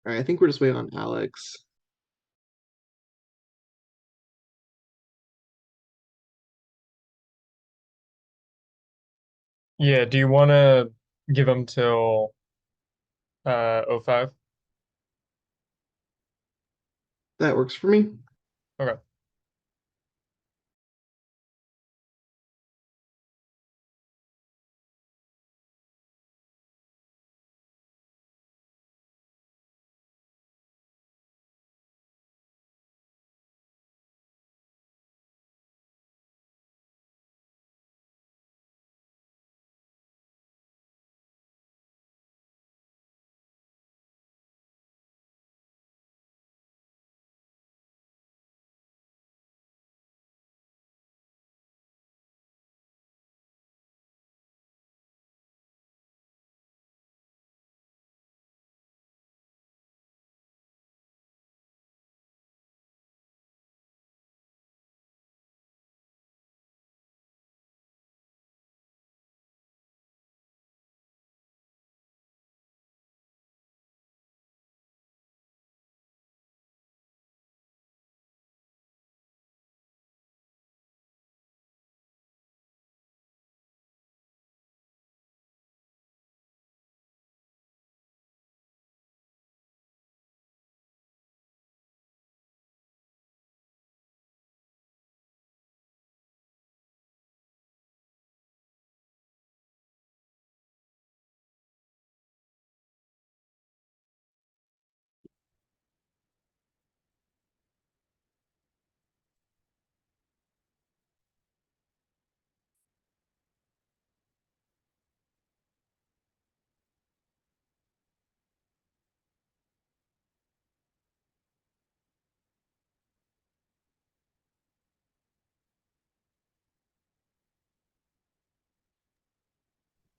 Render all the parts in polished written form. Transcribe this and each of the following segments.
All right, I think we're just waiting on Alex. Yeah, do you want to give them till '05? That works for me. Okay.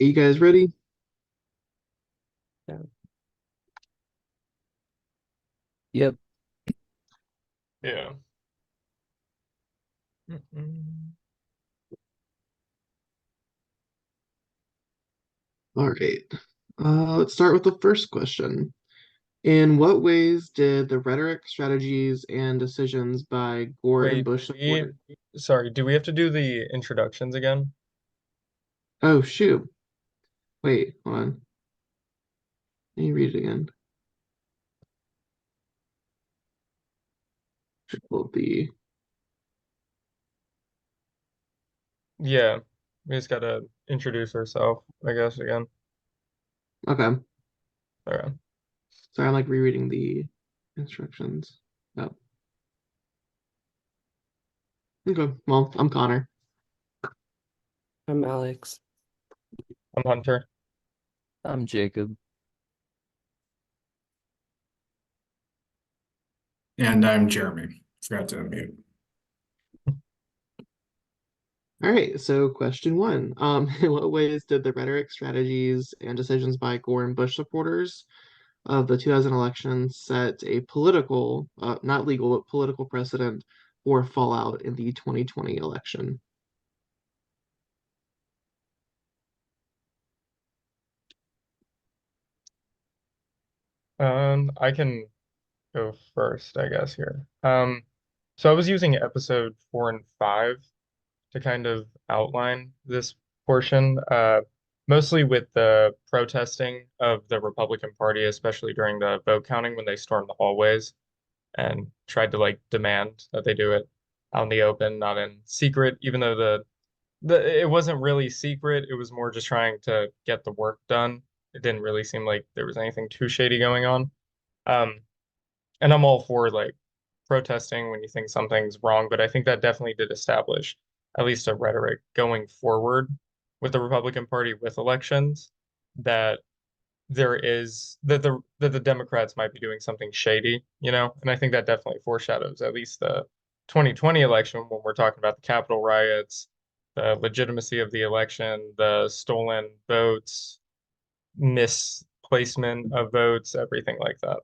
Are you guys ready? Yeah. Yep. Yeah. Mm-mm. All right. Let's start with the first question. In what ways did the rhetoric, strategies, and decisions by Gore and Wait, Bush support? sorry, do we have to do the introductions again? Oh, shoot. Wait, hold on. Let me read it again. Triple B. Yeah, we just gotta introduce ourselves, I guess, again. Okay. Okay. Sorry, I'm like rereading the instructions. Oh, okay. Well, I'm Connor. I'm Alex. I'm Hunter. I'm Jacob. And I'm Jeremy. Forgot to unmute. All right, so question one. In what ways did the rhetoric, strategies, and decisions by Gore and Bush supporters of the 2000 election set a political, not legal, but political precedent for fallout in the 2020 election? I can go first, I guess, here. So I was using episode 4 and 5 to kind of outline this portion, mostly with the protesting of the Republican Party, especially during the vote counting when they stormed the hallways and tried to like demand that they do it out in the open, not in secret, even though the it wasn't really secret. It was more just trying to get the work done. It didn't really seem like there was anything too shady going on. Um, and I'm all for like protesting when you think something's wrong, but I think that definitely did establish at least a rhetoric going forward with the Republican Party with elections that there is that the Democrats might be doing something shady, you know? And I think that definitely foreshadows at least the 2020 election when we're talking about the Capitol riots, the legitimacy of the election, the stolen votes, misplacement of votes, everything like that.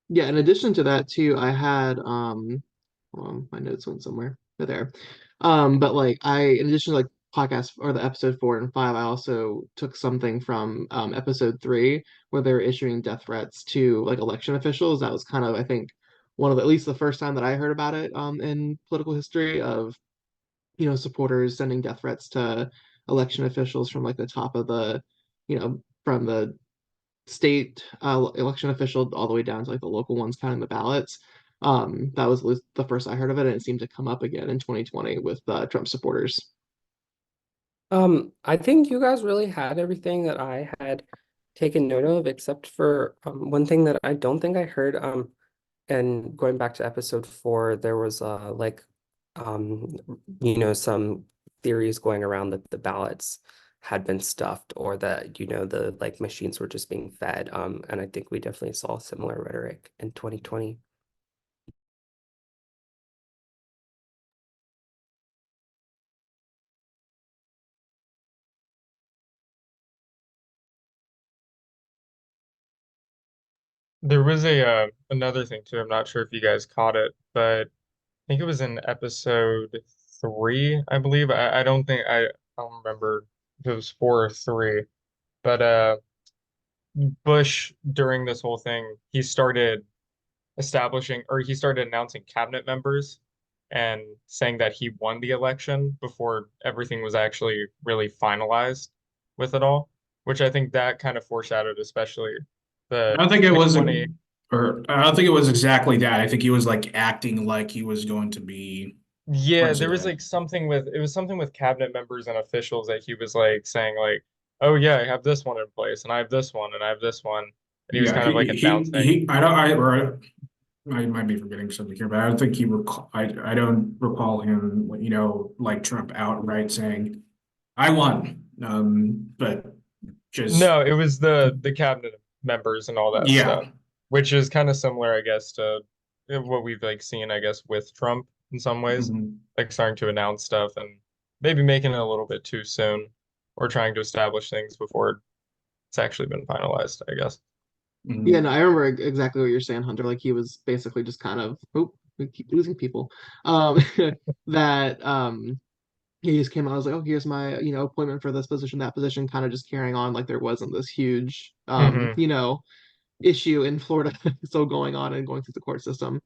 Yeah, in addition to that too, I had hold on, my notes went somewhere. They're there. But like in addition to like podcast or the episode 4 and 5, I also took something from episode 3 where they're issuing death threats to like election officials. That was kind of, I think, one of the, at least the first time that I heard about it in political history of, supporters sending death threats to election officials from like the top of the, from the state election official all the way down to like the local ones counting the ballots. That was the first I heard of it, and it seemed to come up again in 2020 with Trump supporters. I think you guys really had everything that I had taken note of, except for one thing that I don't think I heard. And going back to episode 4, there was um, some theories going around that the ballots had been stuffed or that, the like machines were just being fed. And I think we definitely saw similar rhetoric in 2020. There was a another thing too. I'm not sure if you guys caught it, but I think it was in episode 3, I believe. I don't think I don't remember if it was 4 or 3, but Bush during this whole thing, he started establishing or he started announcing cabinet members and saying that he won the election before everything was actually really finalized with it all, which I think that kind of foreshadowed especially I the don't think it was, 2020. or I don't think it was exactly that. I think he was like acting like he was going to be Yeah, there was president. like something with it was something with cabinet members and officials that he was like saying like, "Oh yeah, I have this one in place and I have this one and I have this one." And he was Yeah, kind of like announcing. I don't, I might be forgetting something here, but I don't think I don't recall him, like Trump outright saying, I won. But just, No, it was the cabinet members and all that yeah. stuff, which is kind of similar, I guess, to what we've like seen, I guess, with Trump in some ways, Mhm, like starting to announce stuff and maybe making it a little bit too soon or trying to establish things before it's actually been finalized, I guess. Yeah, mhm. no, I remember exactly what you're saying, Hunter. Like he was basically just kind of, oh, we keep losing people. Um, that he just came out, I was like, oh, here's my, appointment for this position, that position, kind of just carrying on like there wasn't this huge, Hmm. issue in Florida still going on and going through the court system.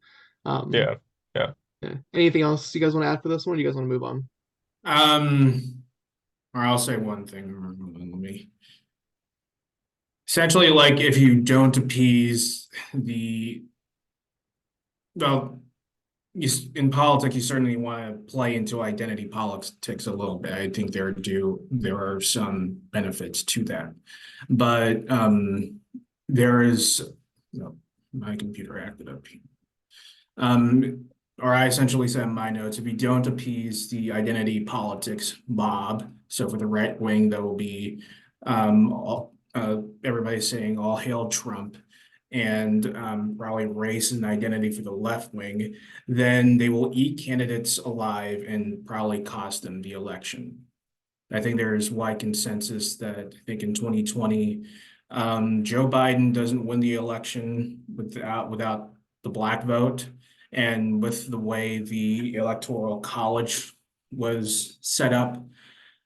Um, Yeah. Yeah. yeah. Anything else you guys want to add for this one? Or you guys want to move on? Um, or I'll say one thing. Let me essentially, like, if you don't appease the, well, in politics, you certainly want to play into identity politics a little bit. I think there are some benefits to that, but there is, my computer acted up. Um, or I essentially said in my notes, if you don't appease the identity politics mob, so for the right wing, that will be everybody saying all hail Trump, and probably race and identity for the left wing, then they will eat candidates alive and probably cost them the election. I think there is wide consensus that I think in 2020, Joe Biden doesn't win the election without the black vote. And with the way the electoral college was set up,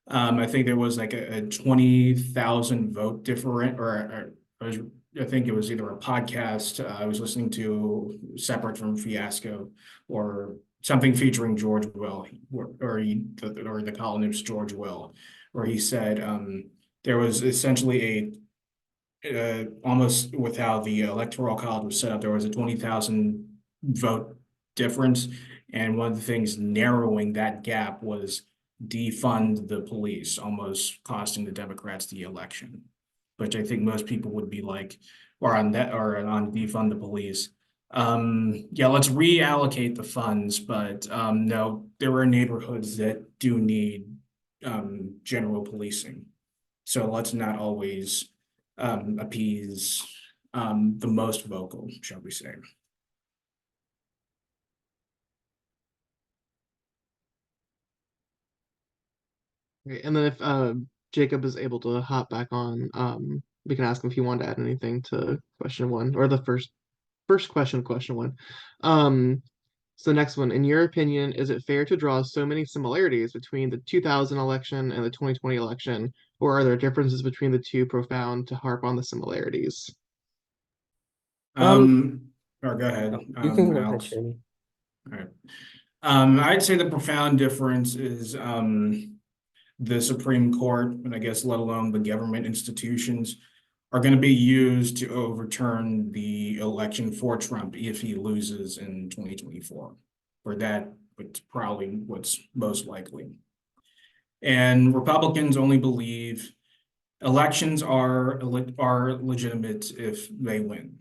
I think there was like a 20,000 vote different, or I think it was either a podcast I was listening to separate from Fiasco or something featuring George Will, or the columnist George Will, where he said there was essentially almost with how the electoral college was set up, there was a 20,000 vote difference. And one of the things narrowing that gap was defund the police, almost costing the Democrats the election, which I think most people would be like, or on that, or on defund the police. Yeah, let's reallocate the funds, but no, there are neighborhoods that do need general policing. So let's not always appease the most vocal, shall we say. Okay, and then if Jacob is able to hop back on, we can ask him if he wanted to add anything to question one or the first question, question one. Um, So next one, in your opinion, is it fair to draw so many similarities between the 2000 election and the 2020 election, or are there differences between the two profound to harp on the similarities? Um, Or go oh, ahead, you can go ahead, Alex. Jamie. All right. I'd say the profound difference is the Supreme Court, and I guess let alone the government institutions, are going to be used to overturn the election for Trump if he loses in 2024. Or that, it's probably what's most likely. And Republicans only believe elections are legitimate if they win.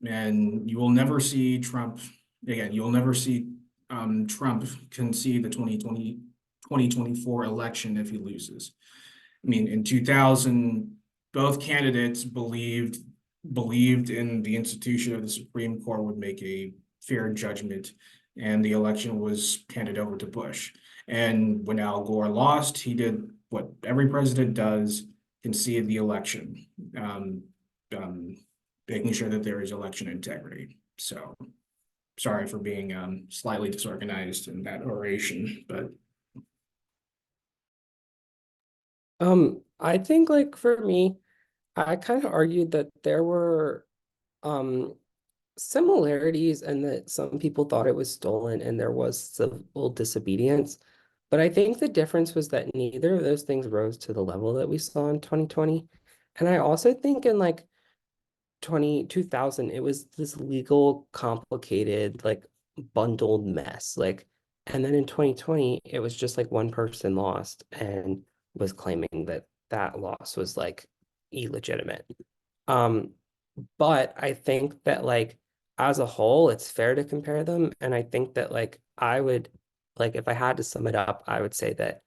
And you will never see Trump again. You'll never see Trump concede the 2024 election if he loses. I mean, in 2000, both candidates believed in the institution of the Supreme Court would make a fair judgment, and the election was handed over to Bush. And when Al Gore lost, he did what every president does, concede the election, um, um, making sure that there is election integrity. So sorry for being slightly disorganized in that oration, but I think like for me, I kind of argued that there were um similarities and that some people thought it was stolen and there was civil disobedience. But I think the difference was that neither of those things rose to the level that we saw in 2020. And I also think in like 2000, it was this legal, complicated, like bundled mess. Like, and then in 2020, it was just like one person lost and was claiming that that loss was like illegitimate. Um, but I think that like as a whole, it's fair to compare them. And I think that like I would like if I had to sum it up, I would say that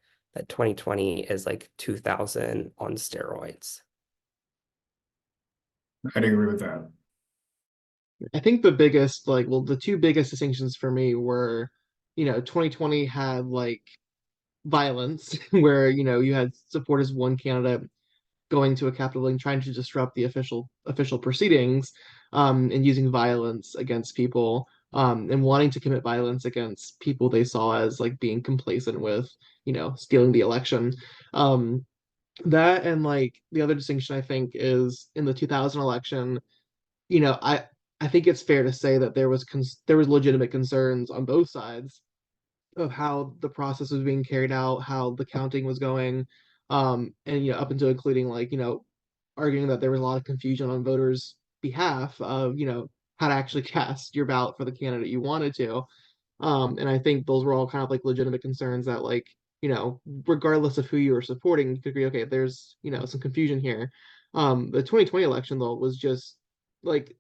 2020 is like 2000 on steroids. I'd agree with that. I think the biggest, like, well, the two biggest distinctions for me were, 2020 had like violence, where, you had supporters of one candidate going to a Capitol building trying to disrupt the official proceedings, and using violence against people, and wanting to commit violence against people they saw as like being complacent with, stealing the election. Um, that and like the other distinction I think is in the 2000 election, you know, I I think it's fair to say that there was legitimate concerns on both sides of how the process was being carried out, how the counting was going, and up until including like arguing that there was a lot of confusion on voters' behalf of how to actually cast your ballot for the candidate you wanted to. And I think those were all kind of like legitimate concerns that like, regardless of who you were supporting, you could agree, okay, there's, some confusion here. The 2020 election though was just like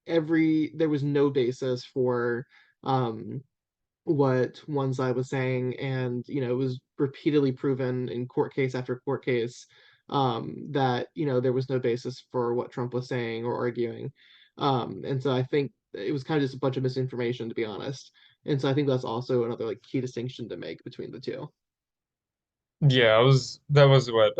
there was no basis for um what one side was saying, and it was repeatedly proven in court case after court case, that there was no basis for what Trump was saying or arguing, and so I think it was kind of just a bunch of misinformation, to be honest, and so I think that's also another like key distinction to make between the two. Yeah, that was what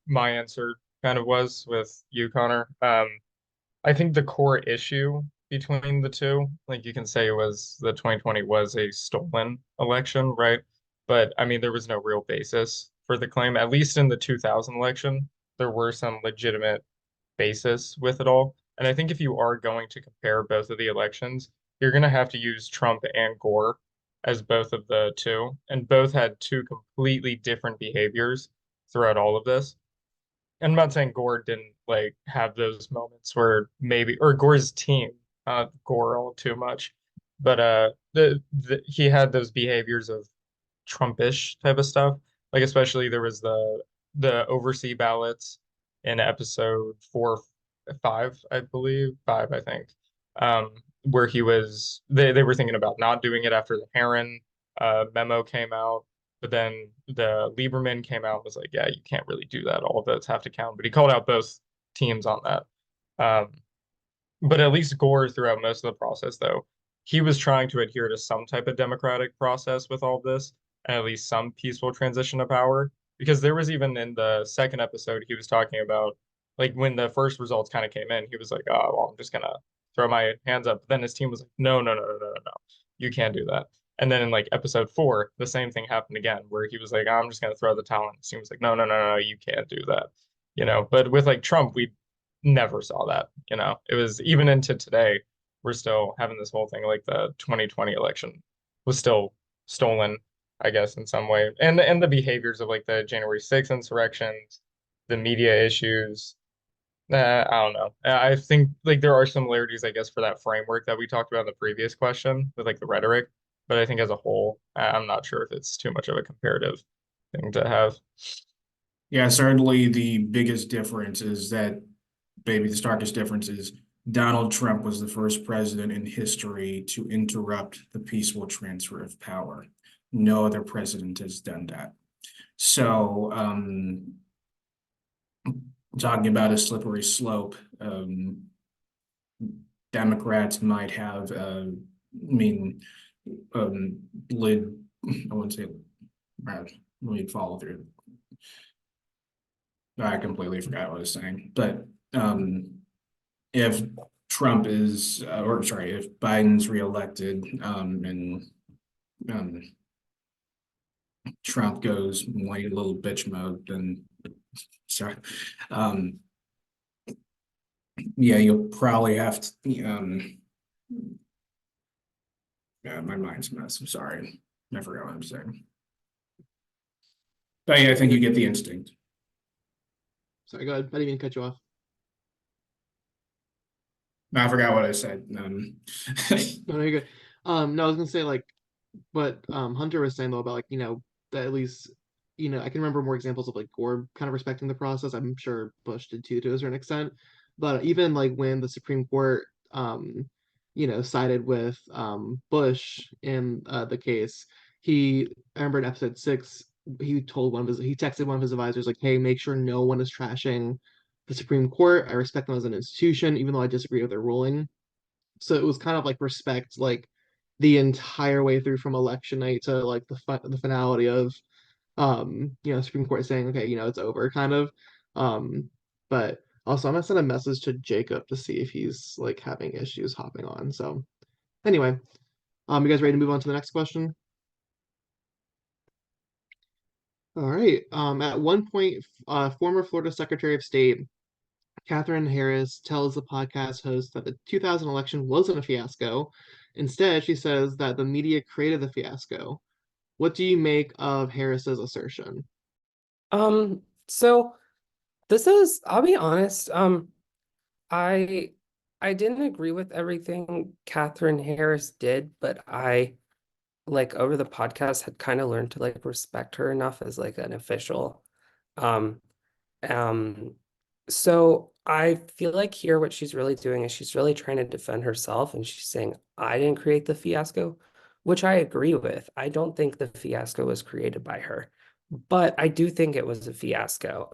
my answer kind of was with you, Connor. I think the core issue between the two, like you can say it was the 2020 was a stolen election, right? But I mean, there was no real basis for the claim. At least in the 2000 election, there were some legitimate basis with it all. And I think if you are going to compare both of the elections, you're going to have to use Trump and Gore as both of the two. And both had two completely different behaviors throughout all of this. And I'm not saying Gore didn't like have those moments where maybe, or Gore's team, Gore all too much, but he had those behaviors of Trumpish type of stuff. Like especially there was the overseas ballots in episode 4, 5, I believe, 5, I think, where they were thinking about not doing it after the Heron memo came out. But then the Lieberman came out and was like, yeah, you can't really do that. All votes have to count. But he called out both teams on that. Um, but at least Gore, throughout most of the process, though, he was trying to adhere to some type of democratic process with all this, and at least some peaceful transition of power. Because there was even in the second episode, he was talking about like when the first results kind of came in, he was like, "Oh, well, I'm just gonna throw my hands up." But then his team was like, "No, no, no, no, no, no, no. You can't do that." And then in like episode 4, the same thing happened again, where he was like, I'm just gonna throw the towel in. He was like, no, no, no, no, you can't do that. But with like Trump, we never saw that. It was even into today, we're still having this whole thing like the 2020 election was still stolen, I guess, in some way. And the behaviors of like the January 6th insurrections, the media issues. I don't know. I think like there are similarities, I guess, for that framework that we talked about in the previous question with like the rhetoric. But I think as a whole, I'm not sure if it's too much of a comparative thing to have. Yeah, certainly the biggest difference is that, maybe the starkest difference is Donald Trump was the first president in history to interrupt the peaceful transfer of power. No other president has done that. So, talking about a slippery slope, Democrats might have, I mean, lid, I wouldn't say, let me follow through. I completely forgot what I was saying, but if Trump is, or sorry, if Biden's reelected, and um, Trump goes whiny little bitch mode, then sorry, um, yeah, you'll probably have to, yeah, my mind's a mess. I'm sorry, I forgot what I'm saying. But yeah, I think you get the instinct. Sorry, go ahead. I didn't even cut you off. I forgot what I said. No, no, you're good. No, I was gonna say like what Hunter was saying though about like that at least I can remember more examples of like Gore kind of respecting the process. I'm sure Bush did too to a certain extent, but even like when the Supreme Court sided with Bush in the case, I remember in episode 6 he texted one of his advisors like, hey, make sure no one is trashing the Supreme Court. I respect them as an institution, even though I disagree with their ruling. So it was kind of like respect like the entire way through from election night to like the finality of Supreme Court saying, okay, it's over kind of. But also I'm gonna send a message to Jacob to see if he's like having issues hopping on. So anyway, you guys ready to move on to the next question? All right. At one point, former Florida Secretary of State Catherine Harris tells the podcast host that the 2000 election wasn't a fiasco. Instead, she says that the media created the fiasco. What do you make of Harris's assertion? So this is, I'll be honest, I I didn't agree with everything Catherine Harris did, but I like over the podcast had kind of learned to like respect her enough as like an official. Um, um, so I feel like here what she's really doing is she's really trying to defend herself and she's saying, I didn't create the fiasco, which I agree with. I don't think the fiasco was created by her, but I do think it was a fiasco.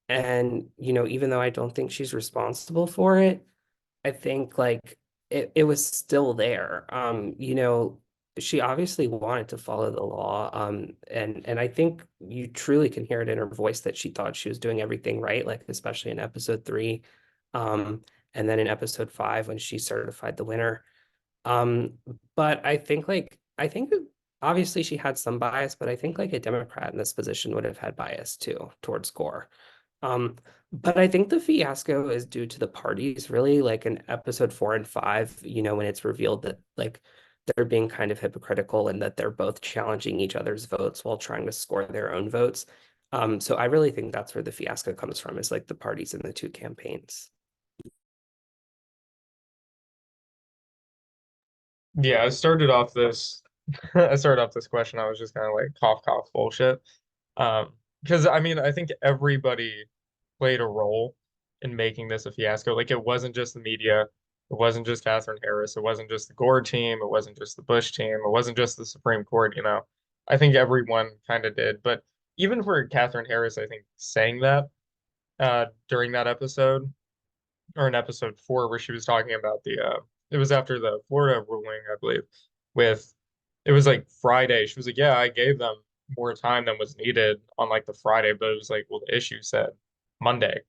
And even though I don't think she's responsible for it, I think like it was still there. She obviously wanted to follow the law. And I think you truly can hear it in her voice that she thought she was doing everything right, like especially in episode 3. And then in episode 5 when she certified the winner. Um, but I think obviously she had some bias, but I think like a Democrat in this position would have had bias too towards Gore. Um, but I think the fiasco is due to the parties, really, like in episode 4 and 5, when it's revealed that like they're being kind of hypocritical and that they're both challenging each other's votes while trying to score their own votes. So I really think that's where the fiasco comes from, is like the parties in the two campaigns. Yeah, I started off this I started off this question. I was just kind of like cough cough bullshit. Because I mean, I think everybody played a role in making this a fiasco. Like it wasn't just the media, it wasn't just Catherine Harris, it wasn't just the Gore team, it wasn't just the Bush team, it wasn't just the Supreme Court. I think everyone kind of did. But even for Catherine Harris, I think saying that during that episode or in episode 4 where she was talking about it was after the Florida ruling, I believe, with it was like Friday. She was like, yeah, I gave them more time than was needed on like the Friday, but it was like, well, the issue said Monday,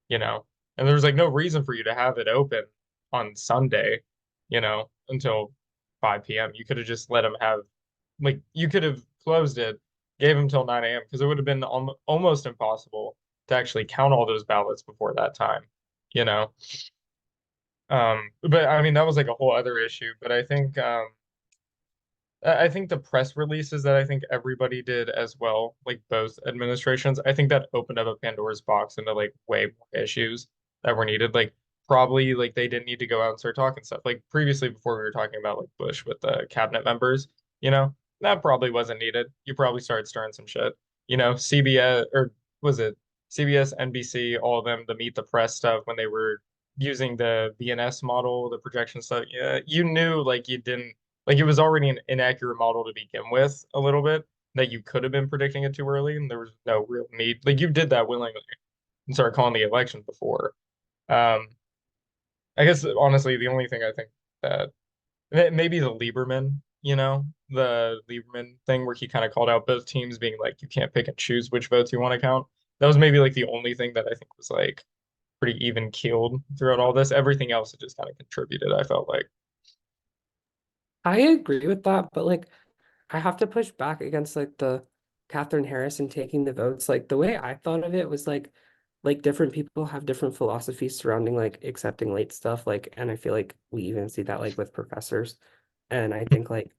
you know, and there was like no reason for you to have it open on Sunday, until 5 p.m. You could have just let them have like you could have closed it, gave him till 9 a.m. because it would have been almost impossible to actually count all those ballots before that time, you know? But I mean, that was like a whole other issue. But I think the press releases that I think everybody did as well, like both administrations, I think that opened up a Pandora's box into like way more issues that were needed. Like probably like they didn't need to go out and start talking stuff. Like previously before we were talking about like Bush with the cabinet members, that probably wasn't needed. You probably started stirring some shit. CBS or was it CBS, NBC, all of them, the Meet the Press stuff when they were using the BNS model, the projection stuff. Yeah, you knew like you didn't like it was already an inaccurate model to begin with, a little bit, that you could have been predicting it too early, and there was no real need. Like you did that willingly and started calling the election before. Um, I guess honestly, the only thing I think that maybe the Lieberman thing where he kind of called out both teams being like, you can't pick and choose which votes you want to count. That was maybe like the only thing that I think was like pretty even keeled throughout all this. Everything else it just kind of contributed, I felt like. I agree with that, but like I have to push back against like the Catherine Harrison taking the votes. Like the way I thought of it was like different people have different philosophies surrounding like accepting late stuff. Like, and I feel like we even see that like with professors. And I think like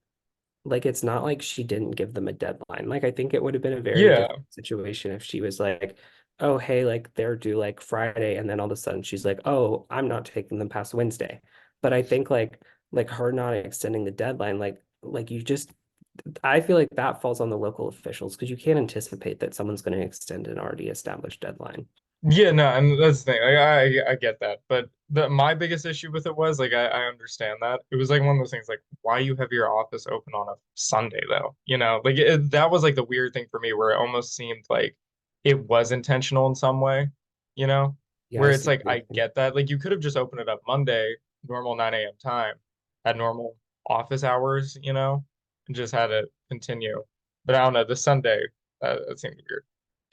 it's not like she didn't give them a deadline. Like I think it would have been a very Yeah. different situation if she was like, oh hey, like they're due like Friday, and then all of a sudden she's like, oh, I'm not taking them past Wednesday. But I think like her not extending the deadline, like you just I feel like that falls on the local officials because you can't anticipate that someone's going to extend an already established deadline. Yeah, no, and that's the thing. Like, I get that, but my biggest issue with it was like I understand that it was like one of those things like why you have your office open on a Sunday though, like that was like the weird thing for me where it almost seemed like it was intentional in some way, you know, Yeah, I where it's see like what you're I saying. get that like you could have just opened it up Monday, normal 9 a.m. time, at normal office hours, and just had it continue. But I don't know, the Sunday that seemed weird.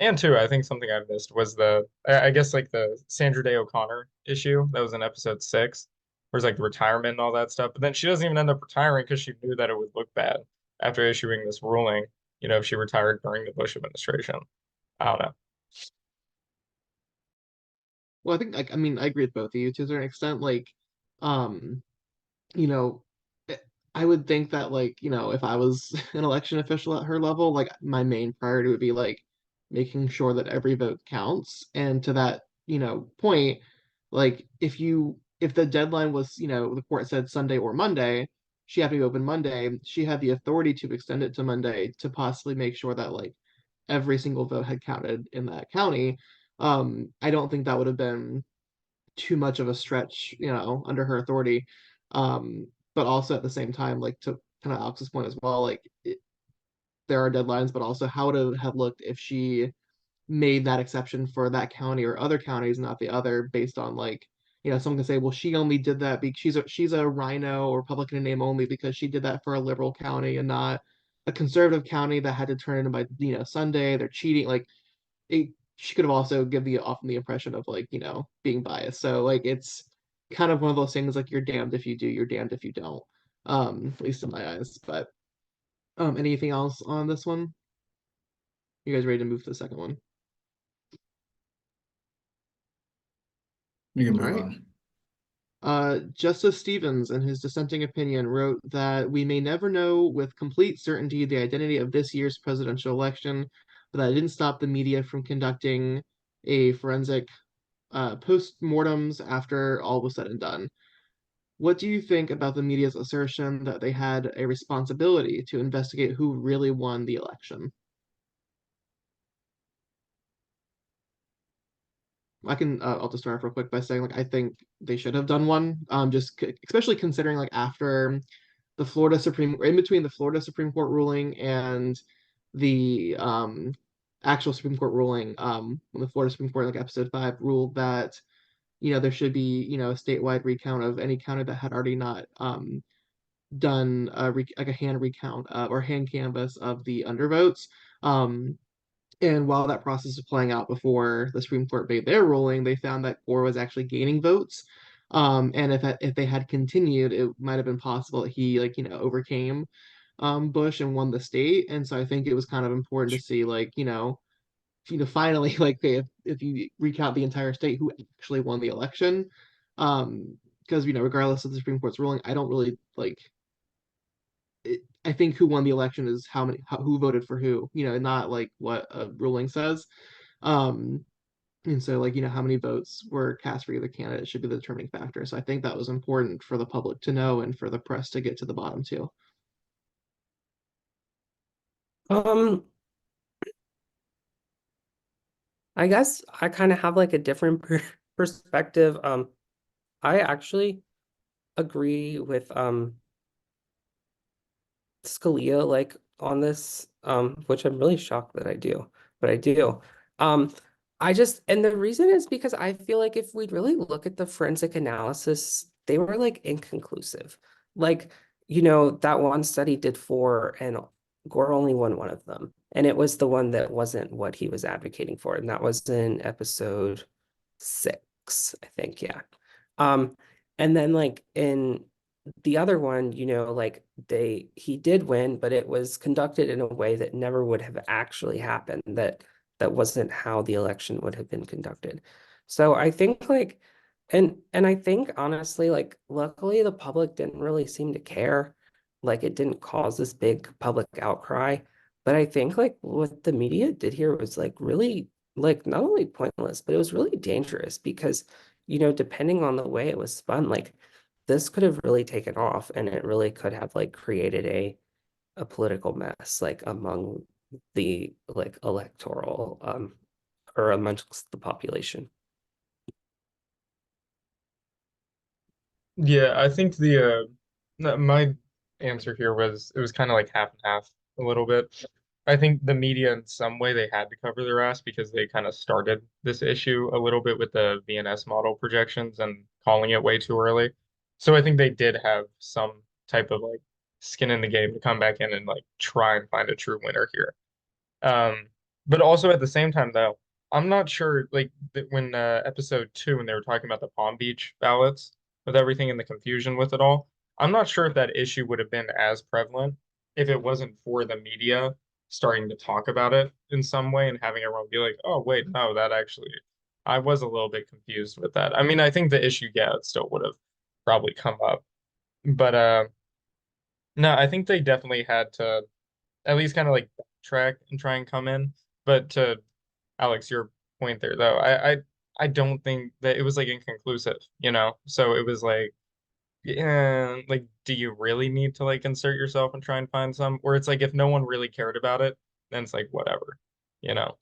And two, I think something I missed was I guess like the Sandra Day O'Connor issue that was in episode 6, where it's like the retirement and all that stuff. But then she doesn't even end up retiring because she knew that it would look bad after issuing this ruling, if she retired during the Bush administration. I don't know. Well, I think like I mean I agree with both of you to a certain extent. Like, um, you know, eh, I would think that like, if I was an election official at her level, like my main priority would be like making sure that every vote counts. And to that, point, like if the deadline was, the court said Sunday or Monday, she had to be open Monday. She had the authority to extend it to Monday to possibly make sure that like every single vote had counted in that county. I don't think that would have been too much of a stretch, under her authority. But also at the same time, like to kind of Alex's point as well, like there are deadlines, but also how would it have looked if she made that exception for that county or other counties, not the other, based on like, someone can say, well, she only did that because she's a Rhino or Republican in name only because she did that for a liberal county and not a conservative county that had to turn in by Sunday. They're cheating. Like it, she could have also give the often the impression of like being biased. So like it's kind of one of those things like you're damned if you do, you're damned if you don't. At least in my eyes. But anything else on this one? You guys ready to move to the second one? We can All move right. on. Justice Stevens, in his dissenting opinion, wrote that we may never know with complete certainty the identity of this year's presidential election, but that didn't stop the media from conducting a forensic post-mortems after all was said and done. What do you think about the media's assertion that they had a responsibility to investigate who really won the election? I'll just start off real quick by saying like I think they should have done one. Especially considering like after the Florida Supreme, in between the Florida Supreme Court ruling and the actual Supreme Court ruling, when the Florida Supreme Court, like episode 5, ruled that there should be a statewide recount of any county that had already not done like a hand recount or hand canvass of the undervotes. Um, and while that process was playing out before the Supreme Court made their ruling, they found that Gore was actually gaining votes. And if they had continued, it might have been possible that he like overcame Bush and won the state. And so I think it was kind of important to see, like, finally, like, okay, if you recount the entire state, who actually won the election. Because, regardless of the Supreme Court's ruling, I don't really like I think who won the election is who voted for who, not like what a ruling says. Um, and so, like, how many votes were cast for either candidate should be the determining factor. So I think that was important for the public to know and for the press to get to the bottom too. Um, I guess I kind of have like a different perspective. I actually agree with Scalia like on this, which I'm really shocked that I do, but I do. Um, and the reason is because I feel like if we really look at the forensic analysis, they were like inconclusive. Like, that one study did four and Gore only won one of them. And it was the one that wasn't what he was advocating for. And that was in episode 6, I think. Yeah. Um, and then like in the other one, like he did win, but it was conducted in a way that never would have actually happened. That wasn't how the election would have been conducted. So I think like, and I think honestly, like, luckily the public didn't really seem to care. Like it didn't cause this big public outcry. But I think like what the media did here was like really like not only pointless, but it was really dangerous because, depending on the way it was spun, like this could have really taken off and it really could have like created a political mess like among the like electoral or amongst the population. Yeah, I think my answer here was it was kind of like half and half a little bit. I think the media in some way they had to cover their ass because they kind of started this issue a little bit with the VNS model projections and calling it way too early. So I think they did have some type of like skin in the game to come back in and like try and find a true winner here. Um, but also at the same time, though, I'm not sure. Like when episode 2, when they were talking about the Palm Beach ballots with everything and the confusion with it all, I'm not sure if that issue would have been as prevalent if it wasn't for the media starting to talk about it in some way and having everyone be like, "Oh, wait, no, that actually, I was a little bit confused with that." I mean, I think the issue, yeah, it still would have probably come up, but no, I think they definitely had to at least kind of like backtrack and try and come in. But to Alex, your point there though, I don't think that it was like inconclusive, you know? So it was like, yeah, like, do you really need to like insert yourself and try and find some? Or it's like if no one really cared about it, then it's like whatever, you know?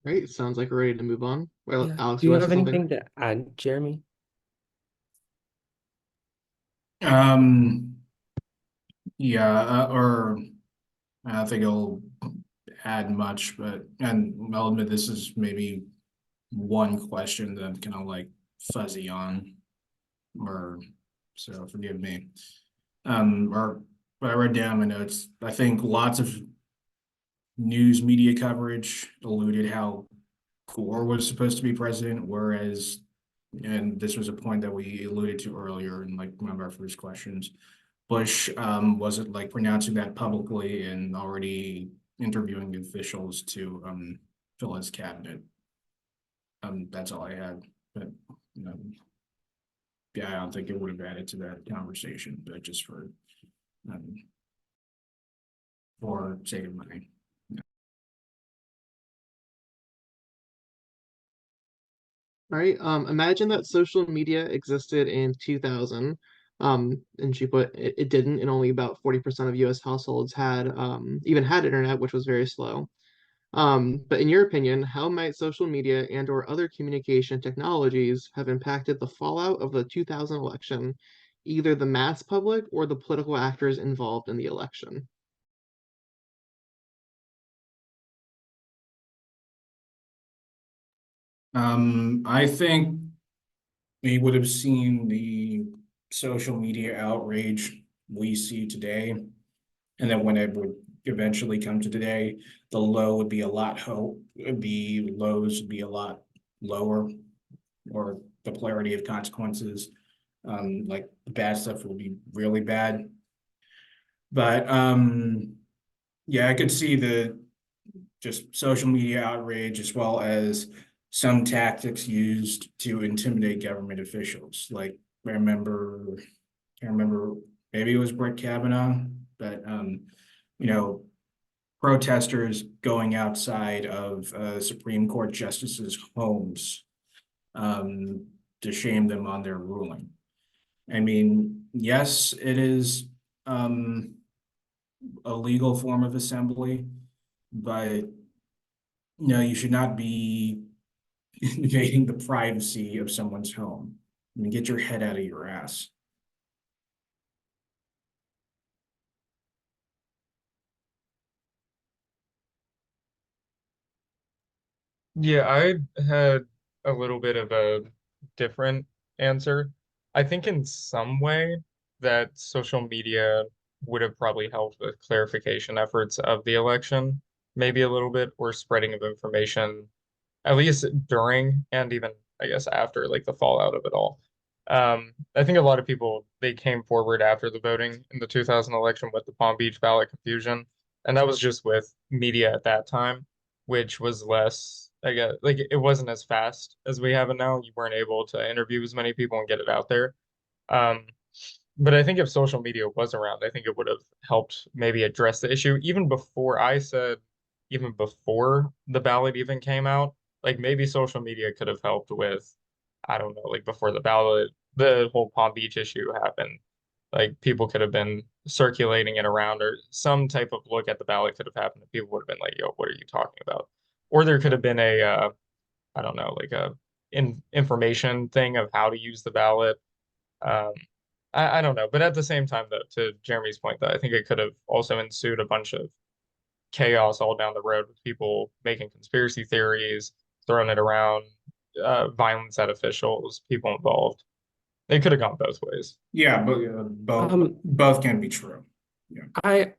Right, sounds like we're ready to move on. Well, Yeah. Alex, Do you you want to have say something? anything to add, Jeremy? Um, yeah, or I don't think it'll add much, and I'll admit this is maybe one question that I'm kind of like fuzzy on, or so forgive me. Or what I read down my notes, I think lots of news media coverage alluded how Gore was supposed to be president, whereas, and this was a point that we alluded to earlier in like one of our first questions, Bush wasn't like pronouncing that publicly and already interviewing officials to fill his cabinet. That's all I had. But um, yeah, I don't think it would have added to that conversation, but just um, for sake of money. All right. Imagine that social media existed in 2000. And she put it didn't, and only about 40% of US households had even had internet, which was very slow. But in your opinion, how might social media and or other communication technologies have impacted the fallout of the 2000 election, either the mass public or the political actors involved in the election? I think we would have seen the social media outrage we see today, and then when it would eventually come to today, the low would be a lot the lows would be a lot lower, or the polarity of consequences, like the bad stuff will be really bad. But yeah, I could see the just social media outrage as well as some tactics used to intimidate government officials. Like I remember maybe it was Brett Kavanaugh, but you know, protesters going outside of Supreme Court justices' homes um, to shame them on their ruling. I mean, yes, it is a legal form of assembly, but no, you should not be invading the privacy of someone's home. I mean, get your head out of your ass. Yeah, I had a little bit of a different answer. I think in some way that social media would have probably helped with clarification efforts of the election, maybe a little bit, or spreading of information, at least during and even, I guess, after like the fallout of it all. I think a lot of people they came forward after the voting in the 2000 election with the Palm Beach ballot confusion, and that was just with media at that time, which was less, I guess, like it wasn't as fast as we have it now. You weren't able to interview as many people and get it out there. Um, but I think if social media was around, I think it would have helped maybe address the issue even before I said, even before the ballot even came out. Like maybe social media could have helped with, I don't know, like before the ballot, the whole Palm Beach issue happened. Like people could have been circulating it around, or some type of look at the ballot could have happened, and people would have been like, "Yo, what are you talking about?" Or there could have been a, I don't know, like a information thing of how to use the ballot. Um, I don't know, but at the same time, though, to Jeremy's point, though, I think it could have also ensued a bunch of chaos all down the road with people making conspiracy theories, throwing it around, violence at officials, people involved. It could have gone both ways. Yeah, but Um, both can be true. Yeah.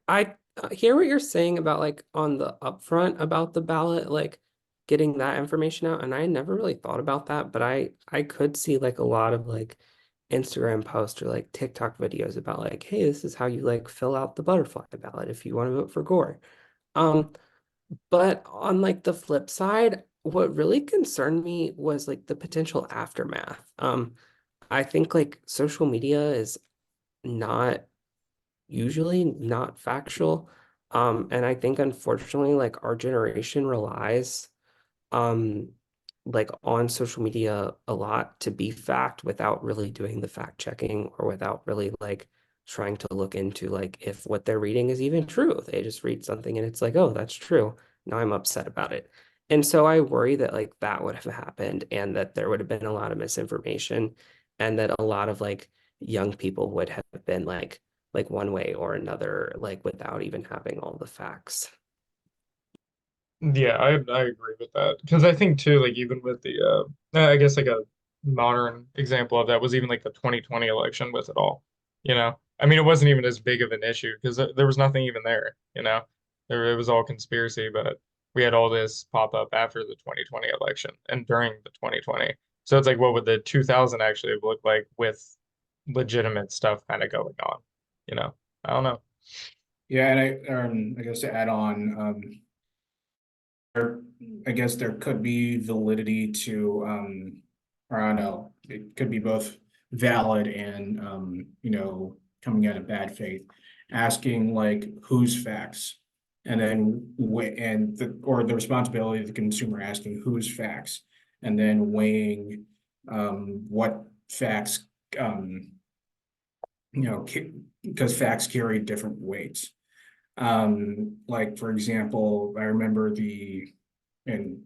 I hear what you're saying about like on the upfront about the ballot, like getting that information out, and I never really thought about that, but I could see like a lot of like Instagram posts or like TikTok videos about like, hey, this is how you like fill out the butterfly ballot if you want to vote for Gore. Um, but on like the flip side, what really concerned me was like the potential aftermath. I think like social media is not usually not factual. And I think unfortunately, like our generation relies um like on social media a lot to be fact without really doing the fact checking or without really like trying to look into like if what they're reading is even true. They just read something and it's like, oh, that's true. Now I'm upset about it. And so I worry that like that would have happened and that there would have been a lot of misinformation and that a lot of like young people would have been like one way or another, like without even having all the facts. Yeah, I agree with that because I think too, like even with the, I guess like a modern example of that was even like the 2020 election with it all. I mean, it wasn't even as big of an issue because there was nothing even there. It was all conspiracy, but we had all this pop up after the 2020 election and during the 2020. So it's like, what would the 2000 actually have looked like with legitimate stuff kind of going on? You know, I don't know. Yeah, and I guess to add on, I guess there could be validity to, or I don't know, it could be both valid and, coming out of bad faith, asking like whose facts, and then or the responsibility of the consumer asking whose facts, and then weighing, what facts, um, because facts carry different weights. Like for example, I remember and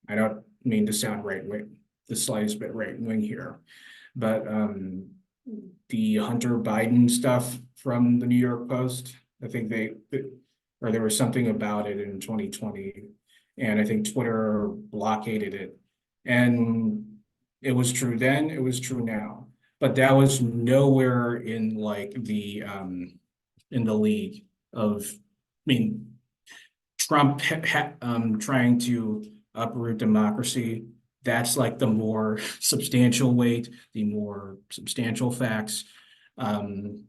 I don't mean to sound right wing, the slightest bit right wing here, but the Hunter Biden stuff from the New York Post, I think or there was something about it in 2020, and I think Twitter blockaded it. And it was true then, it was true now, but that was nowhere in like the in the league of mean, Trump trying to uproot democracy, that's like the more substantial weight, the more substantial facts. Um,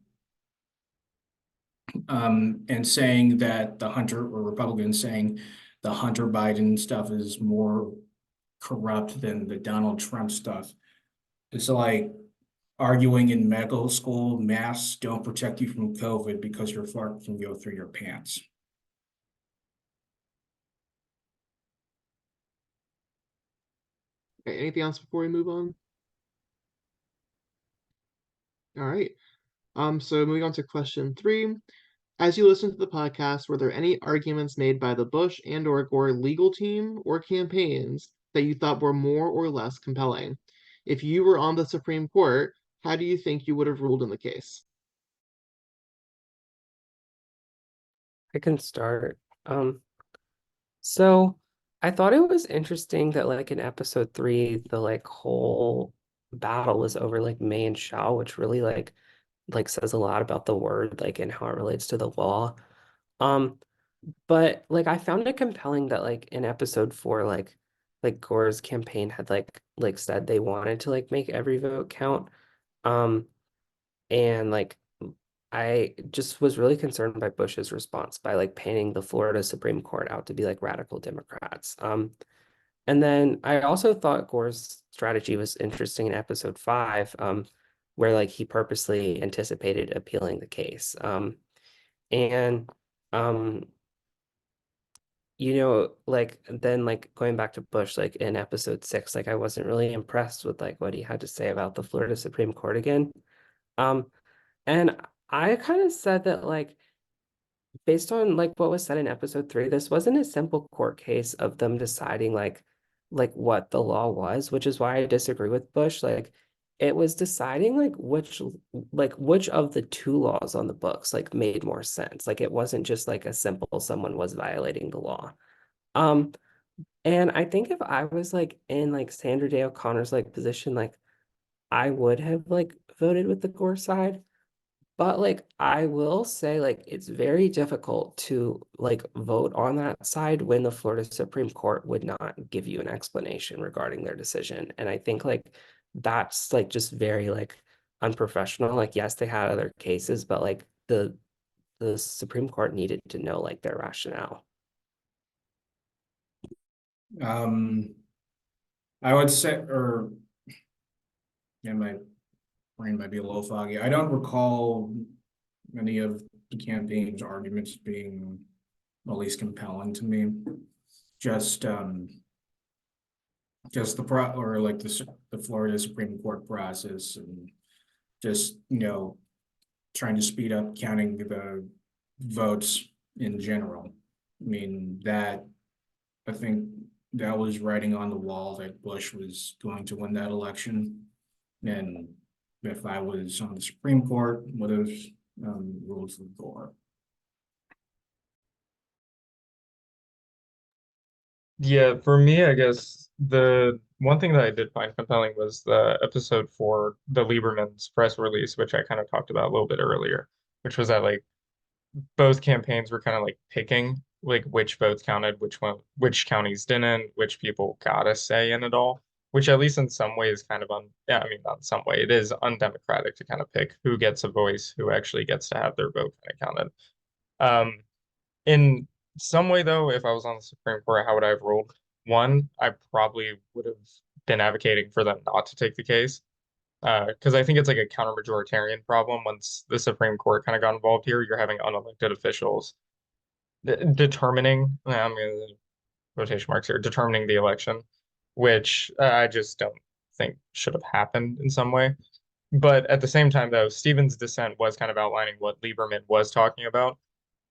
and saying that the Hunter or Republicans saying the Hunter Biden stuff is more corrupt than the Donald Trump stuff. It's like arguing in medical school, masks don't protect you from COVID because your fart can go through your pants. Okay, anything else before we move on? All right. So moving on to question 3. As you listened to the podcast, were there any arguments made by the Bush and or Gore legal team or campaigns that you thought were more or less compelling? If you were on the Supreme Court, how do you think you would have ruled in the case? I can start. So I thought it was interesting that like in episode 3, the like whole battle was over like May and Shao, which really like says a lot about the word like and how it relates to the law. Um, but like I found it compelling that like in episode 4, like Gore's campaign had like said they wanted to like make every vote count. Um, and like I just was really concerned by Bush's response by like painting the Florida Supreme Court out to be like radical Democrats. And then I also thought Gore's strategy was interesting in episode 5, where like he purposely anticipated appealing the case. And um, like then like going back to Bush, like in episode 6, like I wasn't really impressed with like what he had to say about the Florida Supreme Court again. Um, and I kind of said that like based on like what was said in episode 3, this wasn't a simple court case of them deciding like what the law was, which is why I disagree with Bush. Like it was deciding like which of the two laws on the books like made more sense. Like it wasn't just like a simple someone was violating the law. Um, and I think if I was like in like Sandra Day O'Connor's like position, like I would have like voted with the Gore side. But like I will say like it's very difficult to like vote on that side when the Florida Supreme Court would not give you an explanation regarding their decision. And I think like that's like just very like unprofessional. Like yes, they had other cases, but like the Supreme Court needed to know like their rationale. Um, I would say, or yeah, my brain might be a little foggy. I don't recall many of the campaign's arguments being at least compelling to me. Just just the pro or like the Florida Supreme Court process and just trying to speed up counting the votes in general. I mean that I think that was writing on the wall that Bush was going to win that election. And if I was on the Supreme Court, would have ruled for Gore. Yeah, for me, I guess the one thing that I did find compelling was the episode for the Lieberman's press release, which I kind of talked about a little bit earlier, which was that like both campaigns were kind of like picking like which votes counted, which counties didn't, which people got a say in it all, which at least in some ways kind of yeah, I mean not in some way, it is undemocratic to kind of pick who gets a voice, who actually gets to have their vote kind of counted. Um, in some way, though, if I was on the Supreme Court, how would I have ruled? One, I probably would have been advocating for them not to take the case. Because I think it's like a counter-majoritarian problem once the Supreme Court kind of got involved here. You're having unelected officials determining, I'm going to quotation marks here, determining the election, which I just don't think should have happened in some way. But at the same time, though, Stevens' dissent was kind of outlining what Lieberman was talking about,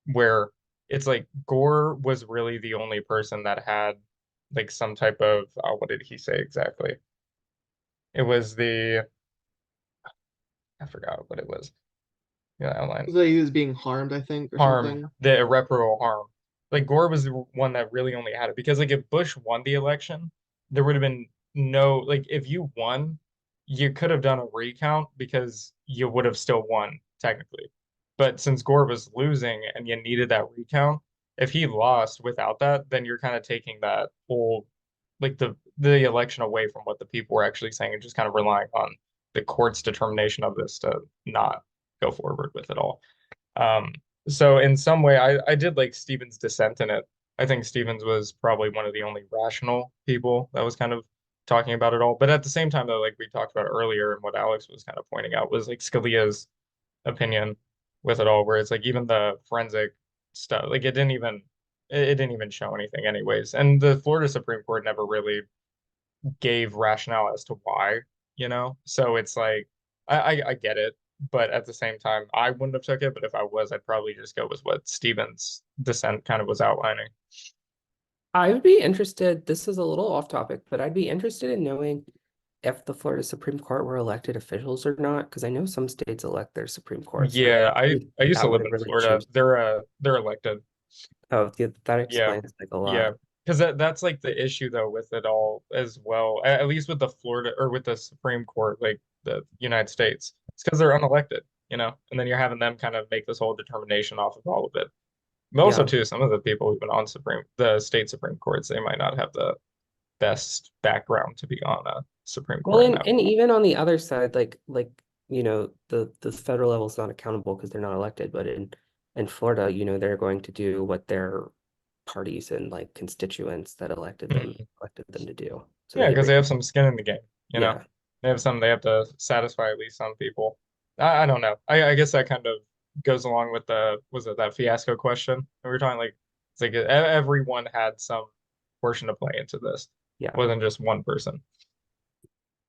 where it's like Gore was really the only person that had like some type of what did he say exactly? It was the I forgot what it was. Yeah, outline So he was being harmed, I think, or harm, something. the irreparable harm. Like Gore was the one that really only had it because like if Bush won the election, there would have been no like if you won, you could have done a recount because you would have still won technically. But since Gore was losing and you needed that recount, if he lost without that, then you're kind of taking that whole like the election away from what the people were actually saying and just kind of relying on the court's determination of this to not go forward with it all. Um, so in some way, I did like Stevens' dissent in it. I think Stevens was probably one of the only rational people that was kind of talking about it all. But at the same time, though, like we talked about earlier, and what Alex was kind of pointing out was like Scalia's opinion with it all, where it's like even the forensic stuff, like it didn't even show anything anyways. And the Florida Supreme Court never really gave rationale as to why, you know? So it's like I get it, but at the same time, I wouldn't have took it, but if I was, I'd probably just go with what Stevens' dissent kind of was outlining. I would be interested, this is a little off topic, but I'd be interested in knowing if the Florida Supreme Court were elected officials or not, because I know some states elect their Supreme Courts, and I Yeah, think I used to that would live have in really Florida. changed. They're elected. Oh, yeah, that Yeah. explains like a Yeah. lot. Because that's like the issue though with it all as well. At least with the Florida or with the Supreme Court, like the United States. It's because they're unelected, you know, and then you're having them kind of make this whole determination off of all of it. But also Yeah. too, some of the people who've been on the state Supreme Courts, they might not have the best background to be on a Supreme Well, Court in that and way. even on the other side, the federal level is not accountable because they're not elected, but in Florida, they're going to do what their parties and like constituents that Mhm. elected them to do. So Yeah, they because they bring, have some skin in the game, you know. yeah. They have to satisfy at least some people. I don't know. I guess that kind of goes along with was it that fiasco question? We were talking like it's like everyone had some portion to play into this. Yeah. Wasn't just one person.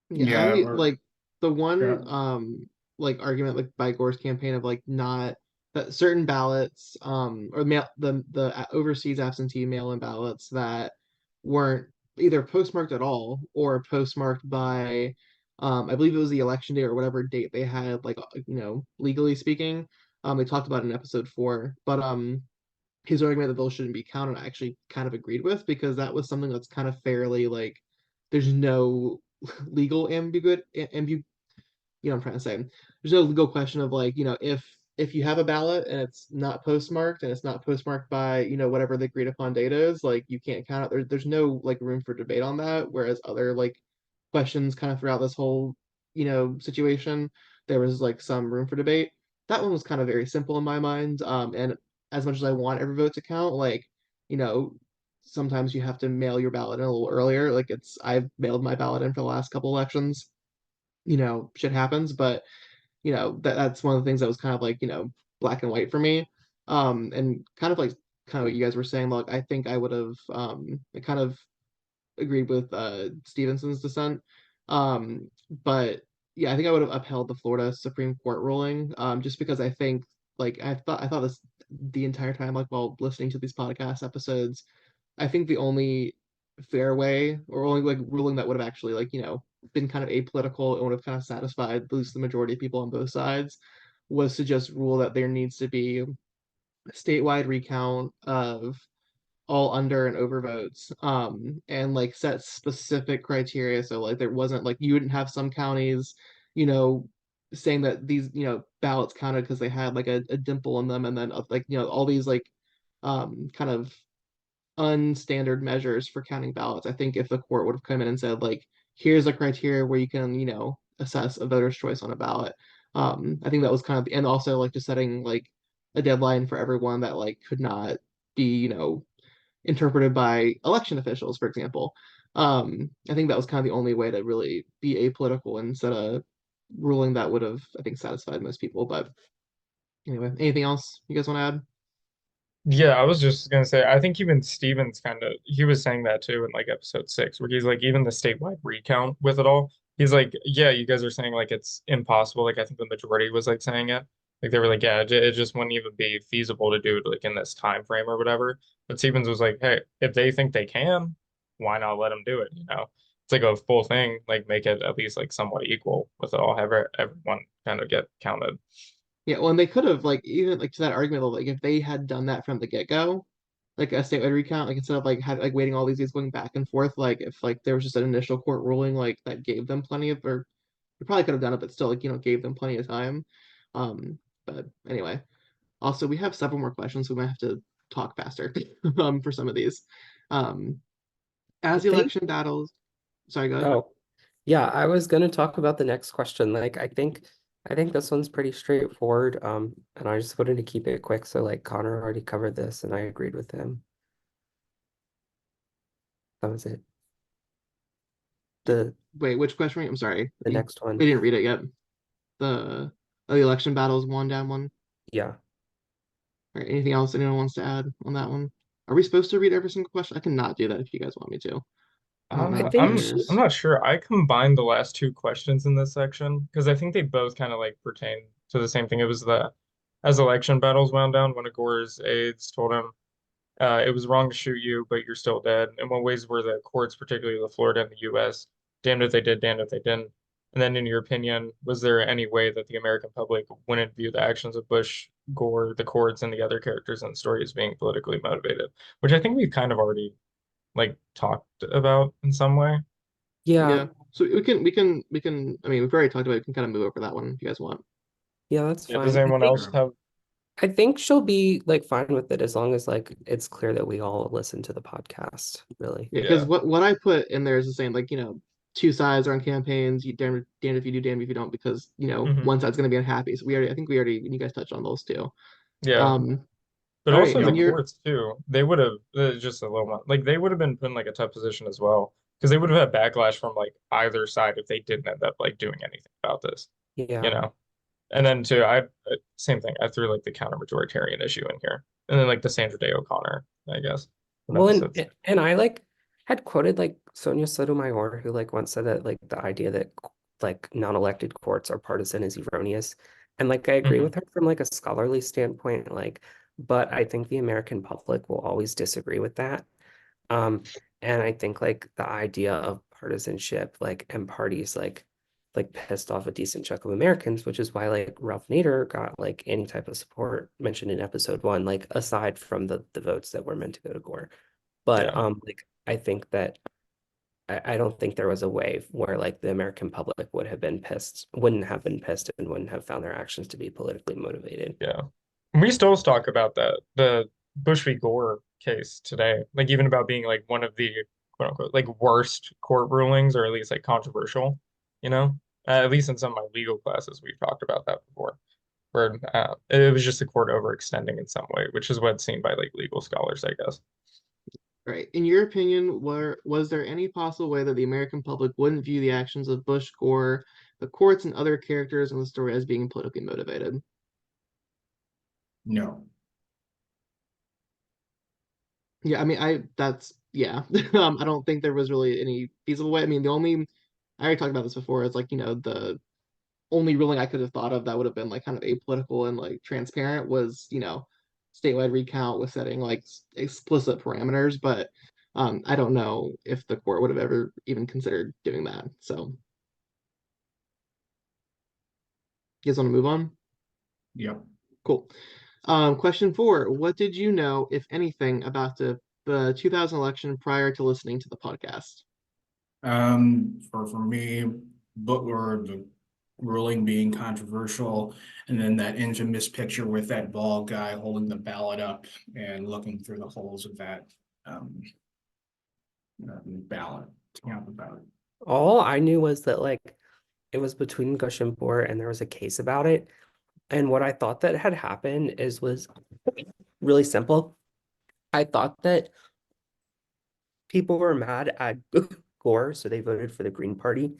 Yeah, Yeah, I or like the one yeah. like argument like by Gore's campaign of like not that certain ballots or mail the overseas absentee mail-in ballots that weren't either postmarked at all or postmarked by I believe it was the election day or whatever date they had like legally speaking. They talked about it in episode 4, but his argument that those shouldn't be counted, I actually kind of agreed with because that was something that's kind of fairly like there's no legal ambiguity, what I'm trying to say. There's no legal question of like, if you have a ballot and it's not postmarked and it's not postmarked by, whatever the agreed upon date is, like you can't count it. There's no like room for debate on that. Whereas other like questions kind of throughout this whole, situation, there was like some room for debate. That one was kind of very simple in my mind. And as much as I want every vote to count, like, you know, sometimes you have to mail your ballot in a little earlier. Like I've mailed my ballot in for the last couple elections, shit happens, but that's one of the things that was kind of like, black and white for me. And kind of what you guys were saying, like I think I would have I kind of agreed with Stevenson's dissent. But yeah, I think I would have upheld the Florida Supreme Court ruling, just because I think like I thought this the entire time, like while listening to these podcast episodes, I think the only fair way or only like ruling that would have actually like, been kind of apolitical and would have kind of satisfied at least the majority of people on both sides was to just rule that there needs to be a statewide recount of all under and over votes, and like set specific criteria so like there wasn't like you wouldn't have some counties, you know saying that these ballots counted because they had like a dimple in them, and then like all these like kind of unstandard measures for counting ballots. I think if the court would have come in and said like, here's a criteria where you can, assess a voter's choice on a ballot. I think that was kind of, and also like just setting like a deadline for everyone that like could not be, interpreted by election officials, for example. I think that was kind of the only way to really be apolitical and set a ruling that would have, I think, satisfied most people. But anyway, anything else you guys want to add? Yeah, I was just gonna say, I think even Stevens kind of he was saying that too in like episode 6, where he's like even the statewide recount with it all. He's like, yeah, you guys are saying like it's impossible. Like I think the majority was like saying it. Like they were like, yeah, it just wouldn't even be feasible to do it like in this time frame or whatever. But Stevens was like, hey, if they think they can, why not let them do it? You know, it's like a full thing. Like make it at least like somewhat equal with it all. Have everyone kind of get counted. Yeah, well, and they could have like even like to that argument of like if they had done that from the get-go, like a statewide recount, like instead of like had like waiting all these days going back and forth, like if like there was just an initial court ruling like that gave them plenty of, or you probably could have done it, but still like gave them plenty of time. Um, but anyway, Also, we have several more questions, so we might have to talk faster for some of these. Um, I as the think, election battles, sorry, go ahead. oh, yeah, I was gonna talk about the next question. Like, I think this one's pretty straightforward. And I just wanted to keep it quick. So like Connor already covered this and I agreed with him. That was it. The Wait, which question? I'm sorry, the next we one. didn't read it yet. The election battles one down one. Yeah. All right, anything else anyone wants to add on that one? Are we supposed to read every single question? I cannot do that if you guys want me to. I don't I know if think I'm there's. not sure. I combined the last two questions in this section because I think they both kind of like pertain to the same thing. It was the as election battles wound down, one of Gore's aides told him it was wrong to shoot you, but you're still dead. In what ways were the courts, particularly the Florida and the U.S., damned if they did, damned if they didn't? And then, in your opinion, was there any way that the American public wouldn't view the actions of Bush, Gore, the courts, and the other characters in the story as being politically motivated? Which I think we've kind of already like talked about in some way. yeah, Yeah. So we can. I mean, we've already talked about it. We can kind of move over that one if you guys want. yeah, that's Yeah, does fine. anyone else Sure. have? I think she'll be like fine with it as long as like it's clear that we all listen to the podcast, really. Yeah, because Yeah, what I put in there is the same, like, two sides are on campaigns. You damn if you do, damn if you don't, because hmm one side's going to be unhappy. So I think we already, you guys touched on those two. yeah. Um, But all right, also and the then Yep. you're courts too. They would have just a little more like they would have been put in like a tough position as well because they would have had backlash from like either side if they didn't end up like doing anything about this, you Yeah. know. And then too, I same thing. I threw like the counter majoritarian issue in here, and then like the Sandra Day O'Connor, I guess, from Well, episodes. and I like had quoted like Sonia Sotomayor, who like once said that like the idea that like non-elected courts are partisan is erroneous. And like I agree Hmm. with her from like a scholarly standpoint, like, but I think the American public will always disagree with that. Um, and I think like the idea of partisanship, like and parties like pissed off a decent chunk of Americans, which is why like Ralph Nader got like any type of support mentioned in episode one, like aside from the votes that were meant to go to Gore. But Yeah, like I think that I don't think there was a way where like the American public wouldn't have been pissed and wouldn't have found their actions to be politically motivated. yeah. We still talk about that the Bush v. Gore case today, like even about being like one of the quote unquote like worst court rulings, or at least like controversial, you know. At least in some of my legal classes, we've talked about that before, where it was just the court overextending in some way, which is what's seen by like legal scholars, I guess. right. In your opinion, was there any possible way that the American public wouldn't view the actions of Bush, Gore, the courts, and other characters in the story as being politically motivated? No. Yeah, I mean, yeah. I don't think there was really any feasible way. I mean, I already talked about this before. It's like, the only ruling I could have thought of that would have been like kind of apolitical and like transparent was, statewide recount with setting like explicit parameters, but I don't know if the court would have ever even considered doing that. So, you guys want to move on? Yep. Cool. Question four. What did you know, if anything, about the 2000 election prior to listening to the podcast? For me, or the ruling being controversial, and then that infamous picture with that bald guy holding the ballot up and looking through the holes of that um ballot to count the ballot. All I knew was that like it was between Gush and Boer and there was a case about it. And what I thought that had happened was really simple. I thought that people were mad at Gore, so they voted for the Green Party.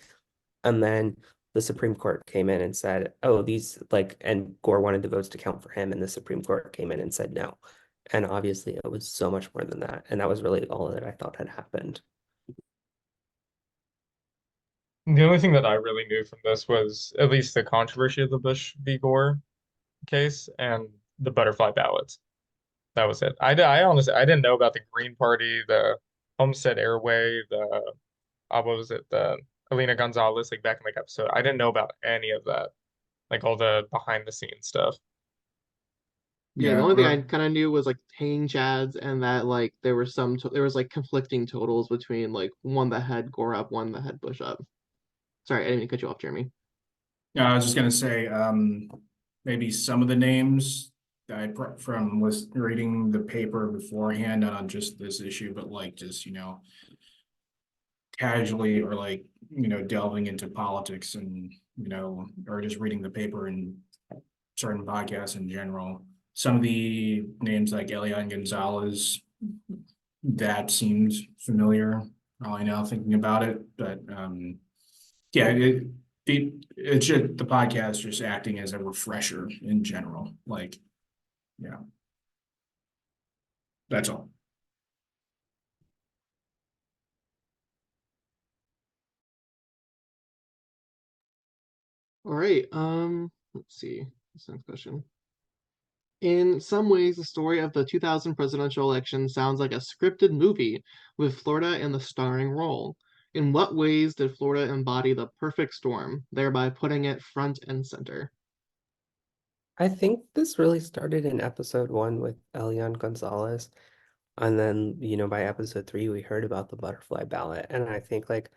And then the Supreme Court came in and said, oh, these like, and Gore wanted the votes to count for him, and the Supreme Court came in and said no. And obviously, it was so much more than that. And that was really all that I thought had happened. The only thing that I really knew from this was at least the controversy of the Bush v. Gore case and the butterfly ballots. That was it. I honestly I didn't know about the Green Party, the Homestead Airway, the what was it, the Alina Gonzalez, like back in like episode. I didn't know about any of that, like all the behind the scenes stuff. Yeah, the Yeah, only thing I kind of knew was like hanging chads and that like there was like conflicting totals between like one that had Gore up, one that had Bush up. Sorry, I didn't mean to cut you off, Jeremy. I was just gonna say, maybe some of the names from was reading the paper beforehand, not on just this issue, but like just, casually or like, delving into politics and, or just reading the paper and certain podcasts in general. Some of the names like Elian Gonzalez, that seems familiar, probably now thinking about it, but yeah, it's just the podcast just acting as a refresher in general. Like, yeah, that's all. All right. Let's see. This next question. In some ways, the story of the 2000 presidential election sounds like a scripted movie with Florida in the starring role. In what ways did Florida embody the perfect storm, thereby putting it front and center? I think this really started in episode one with Elian Gonzalez. And then, by episode three, we heard about the butterfly ballot. And I think like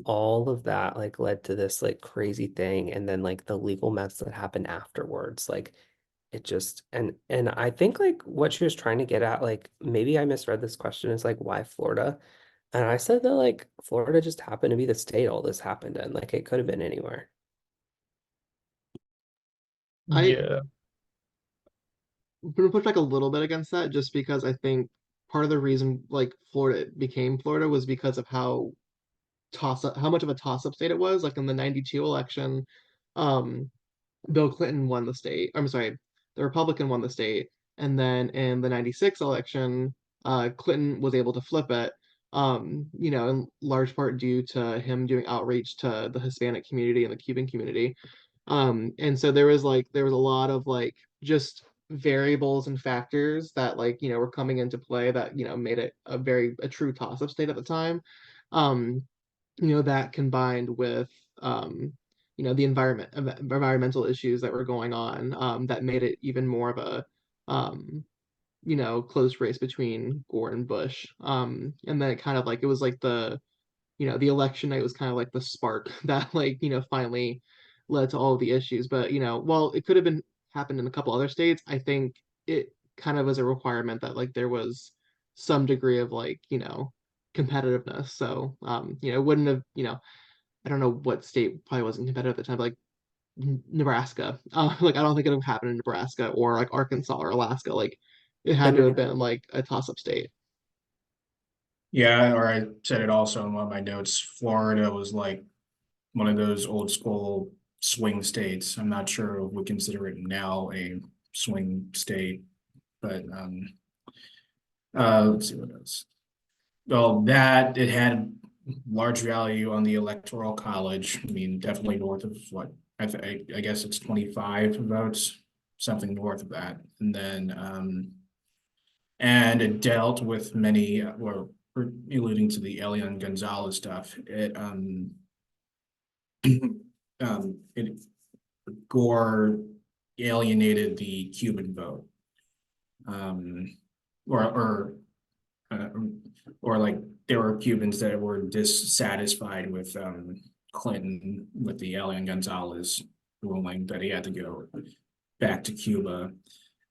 all of that like led to this like crazy thing. And then like the legal mess that happened afterwards. Like it just and I think like what she was trying to get at, like maybe I misread this question, is like why Florida? And I said that like Florida just happened to be the state all this happened in. Like it could have been anywhere. I Yeah. I'm gonna push back a little bit against that just because I think part of the reason like Florida became Florida was because of how much of a toss-up state it was. Like in the 92 election, um, Bill Clinton won the state. I'm sorry, the Republican won the state. And then in the 96 election, Clinton was able to flip it, in large part due to him doing outreach to the Hispanic community and the Cuban community. And so there was a lot of like just variables and factors that were coming into play that made it a true toss-up state at the time. Um, that combined with the environmental issues that were going on, that made it even more of a close race between Gore and Bush. And then it kind of like it was like the election night was kind of like the spark that finally led to all of the issues. But while it could have been happened in a couple other states, I think it kind of was a requirement that there was some degree of competitiveness. So it wouldn't have, I don't know what state probably wasn't competitive at the time, but Nebraska. Like I don't think it would have happened in Nebraska or like Arkansas or Alaska. Like it had Then to it have been like a toss-up state. Yeah, or I said it also in one of my notes. Florida was like one of those old school swing states. I'm not sure if we consider it now a swing state, but let's see what else. Well, that it had large value on the electoral college. I mean, definitely north of what I guess it's 25 votes, something north of that. And then and it dealt with many, or alluding to the Elian Gonzalez stuff. It Gore alienated the Cuban vote, um, or or uh, or like there were Cubans that were dissatisfied with Clinton with the Elian Gonzalez ruling that he had to go back to Cuba.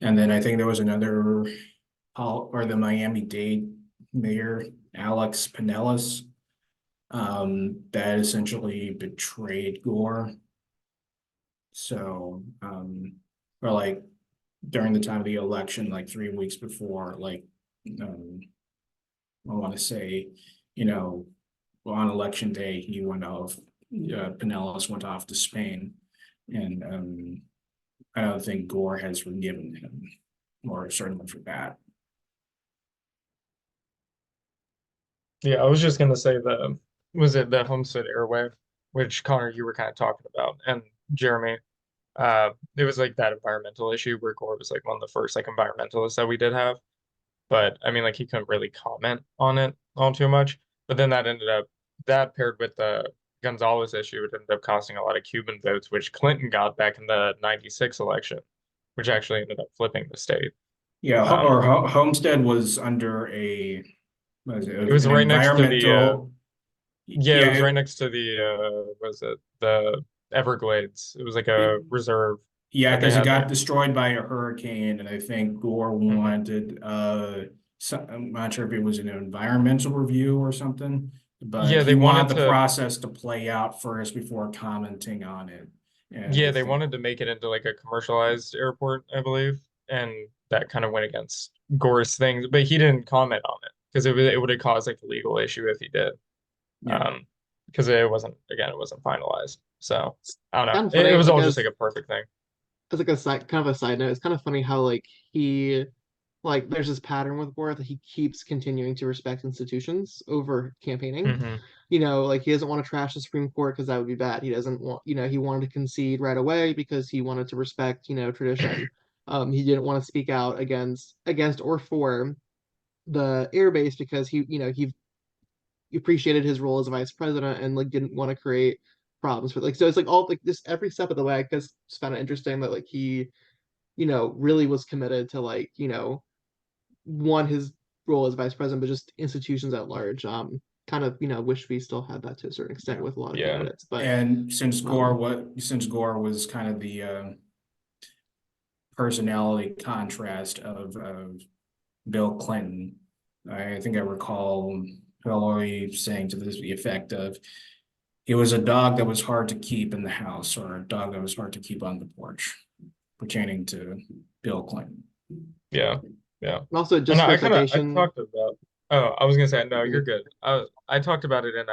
And then I think there was another or the Miami-Dade mayor, Alex Pinellas, that essentially betrayed Gore. So, or like during the time of the election, like 3 weeks before, um, I want to say, on election day, he went off, Pinellas went off to Spain. And I don't think Gore has forgiven him, or certainly for that. Yeah, I was just gonna say was it the Homestead Airway, which Connor you were kind of talking about, and Jeremy. It was like that environmental issue where Gore was like one of the first like environmentalists that we did have. But I mean, like he couldn't really comment on it all too much. But then that paired with the Gonzalez issue, it ended up costing a lot of Cuban votes, which Clinton got back in the 96 election, which actually ended up flipping the state. Yeah, Um, Homestead was under a, what is it, it was an right next to environmental, yeah, it was yeah, right next to the was it the Everglades. It was like it, a reserve. Yeah, that they because it had got there. destroyed by a hurricane, and I think Gore Hmm. wanted I'm not sure if it was an environmental review or something, but Yeah, he they wanted wanted the to. process to play out first before commenting on it. And I Yeah, they think, wanted to make it into like a commercialized airport, I believe, and that kind of went against Gore's things. But he didn't comment on it because it would have caused like a legal issue if he did. yeah, Um, because it wasn't, again, it wasn't finalized. So I don't know. Kind of It funny, was like all just like a perfect thing. as like a side kind of a side note, it's kind of funny how like he like there's this pattern with Gore that he keeps continuing to respect institutions over campaigning. Hmm. Like he doesn't want to trash the Supreme Court because that would be bad. He doesn't want, he wanted to concede right away because he wanted to respect, tradition. He didn't want to speak out against or for the airbase because he appreciated his role as a vice president and like didn't want to create problems for like so it's like all like this every step of the way because it's kind of interesting that like he really was committed to like one his role as vice president but just institutions at large kind of wish we still had that to a certain extent yeah. with a lot of Yeah. candidates but And um Since Gore was kind of the personality contrast of Bill Clinton, I think I recall Hillary saying to this the effect of, he was a dog that was hard to keep in the house, or a dog that was hard to keep on the porch, pertaining to Bill Clinton. Yeah. Yeah. and also And just for I citation. talked about, oh, I was gonna say, no, you're Mhm. good. I talked about it in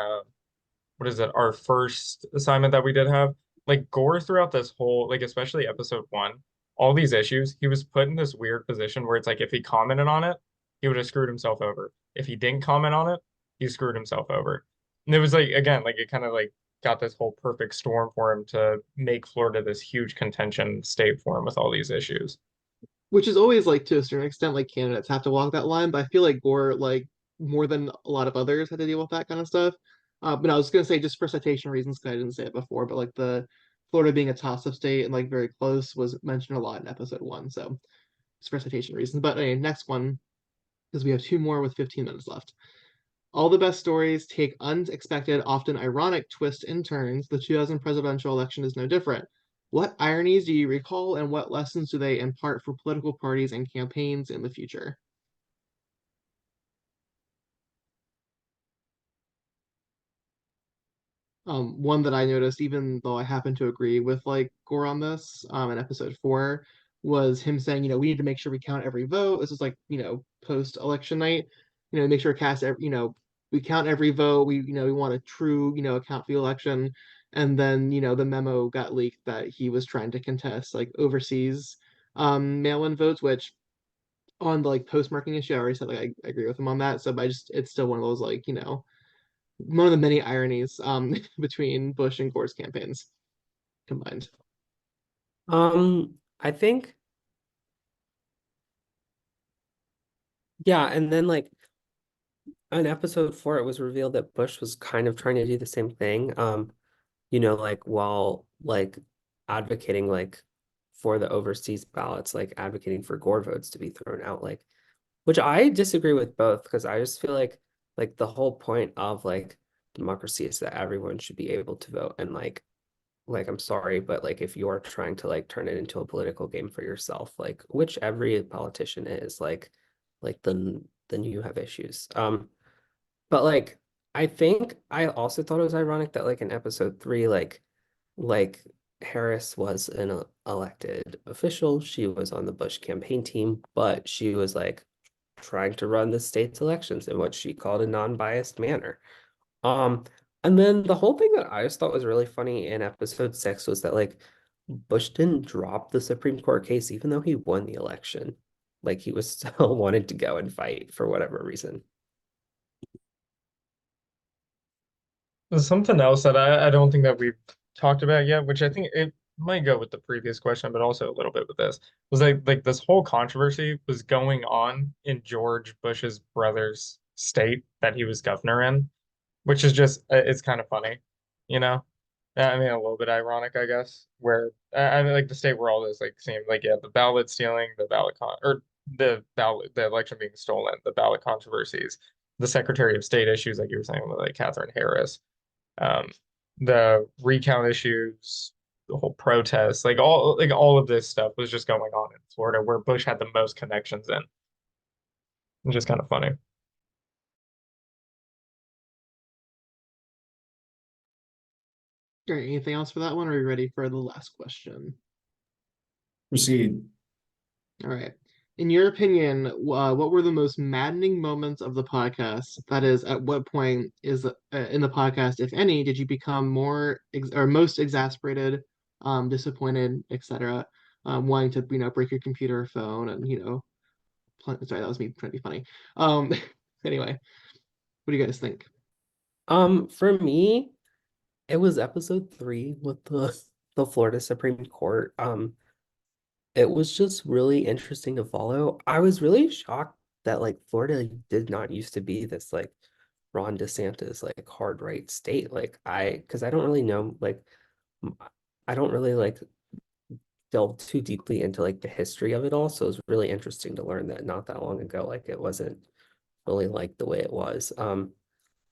what is it, our first assignment that we did have. Like Gore throughout this whole, like especially episode one, all these issues, he was put in this weird position where it's like if he commented on it, he would have screwed himself over. If he didn't comment on it, he screwed himself over. And it was like again, like it kind of like got this whole perfect storm for him to make Florida this huge contention state for him with all these issues. Which is always like to a certain extent like candidates have to walk that line but I feel like Gore like more than a lot of others had to deal with that kind of stuff but I was going to say just for citation reasons because I didn't say it before but like the Florida being a toss-up state and like very close was mentioned a lot in episode one so just for citation reasons but anyway, next one because we have two more with 15 minutes left. All the best stories take unexpected, often ironic twists and turns. The 2000 presidential election is no different. What ironies do you recall, and what lessons do they impart for political parties and campaigns in the future? One that I noticed, even though I happen to agree with like Gore on this, in episode four, was him saying, we need to make sure we count every vote. This is like, post election night, make sure we cast every, we count every vote. We want a true, account for the election. And then, the memo got leaked that he was trying to contest like overseas mail-in votes, which on the like postmarking issue, I already said like I agree with him on that. So but I just it's still one of those like, one of the many ironies between Bush and Gore's campaigns combined. I think, yeah, and then like on episode four, it was revealed that Bush was kind of trying to do the same thing. Like while like advocating like for the overseas ballots, like advocating for Gore votes to be thrown out, like which I disagree with both because I just feel like the whole point of like democracy is that everyone should be able to vote and like I'm sorry, but like if you're trying to like turn it into a political game for yourself, like which every politician is, like then you have issues. But like I think I also thought it was ironic that like in episode three, like Harris was an elected official. She was on the Bush campaign team, but she was like trying to run the state's elections in what she called a non-biased manner. Um, and then the whole thing that I just thought was really funny in episode six was that like Bush didn't drop the Supreme Court case even though he won the election. Like he was still wanted to go and fight for whatever reason. There's something else that I don't think that we've talked about yet, which I think it might go with the previous question, but also a little bit with this, was like this whole controversy was going on in George Bush's brother's state that he was governor in, which is just it's kind of funny, you know? I mean, a little bit ironic, I guess, where I mean, like the state where all this like seemed like yeah, the ballot stealing, the ballot con or the election being stolen, the ballot controversies, the Secretary of State issues, like you were saying with like Catherine Harris, um, the recount issues. the whole protest, like all of this stuff was just going on in Florida, where Bush had the most connections in. It's just kind of funny. All right, anything else for that one? Or are you ready for the last question? Proceed. All right. In your opinion, what were the most maddening moments of the podcast? That is, at what point is in the podcast, if any, did you become more ex or most exasperated, disappointed, etc., wanting to, break your computer or phone and, sorry, that was me trying to be funny. Um, anyway, what do you guys think? For me, it was episode 3 with the Florida Supreme Court. It was just really interesting to follow. I was really shocked that like Florida did not used to be this like Ron DeSantis like hard right state. Like because I don't really know m- I don't really like delve too deeply into like the history of it all. So it was really interesting to learn that not that long ago, like it wasn't really like the way it was. And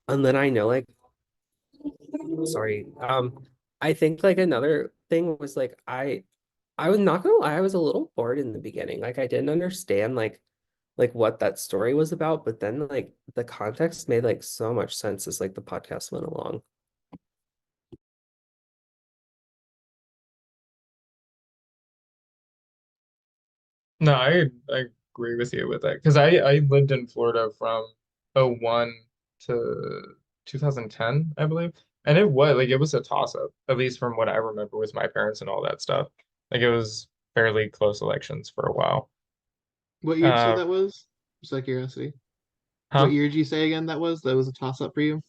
then I know like sorry, I think like another thing was like I was not gonna lie, I was a little bored in the beginning. Like I didn't understand like what that story was about, but then like the context made like so much sense as like the podcast went along. No, I agree with you with that because I lived in Florida from '01 to 2010, I believe. And it was a toss up, at least from what I remember with my parents and all that stuff. Like it was fairly close elections for a while. What year did you say Uh, that was? Just out of curiosity. What huh? year did you say again that was? That was a toss-up for you?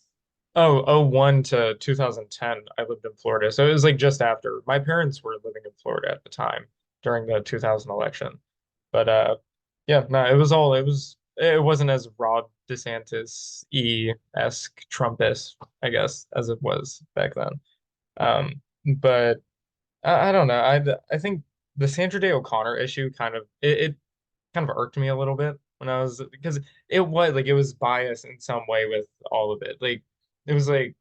'01 to 2010, I lived in Florida. So it was like just after. My parents were living in Florida at the time during the 2000 election. But yeah, no, it wasn't as Rod DeSantis-esque Trumpist, I guess, as it was back then. But I don't know. I think the Sandra Day O'Connor issue it kind of irked me a little bit when I was because it was biased in some way with all of it. Like it was like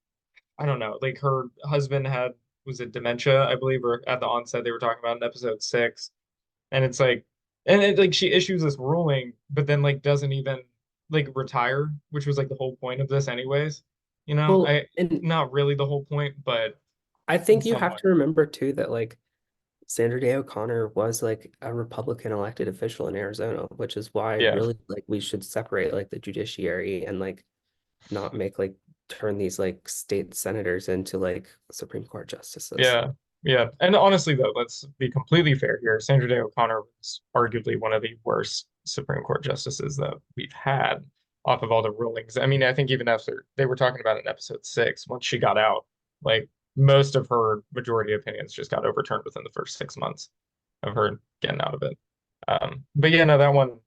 I don't know, like her husband had was it dementia, I believe, or at the onset they were talking about in episode 6. And it's like like she issues this ruling, but then like doesn't even like retire, which was like the whole point of this anyways. Well, I and not really the whole point, but I think you have somewhat. to remember too that like Sandra Day O'Connor was like a Republican elected official in Arizona, which is why Yeah. really like we should separate like the judiciary and like not make like turn these like state senators into like Supreme Court justices. Yeah, yeah. And honestly, though, let's be completely fair here. Sandra Day O'Connor was arguably one of the worst Supreme Court justices that we've had off of all the rulings. I mean, I think even after they were talking about in episode 6, once she got out, like most of her majority opinions just got overturned within the first 6 months of her getting out of it. But yeah, no,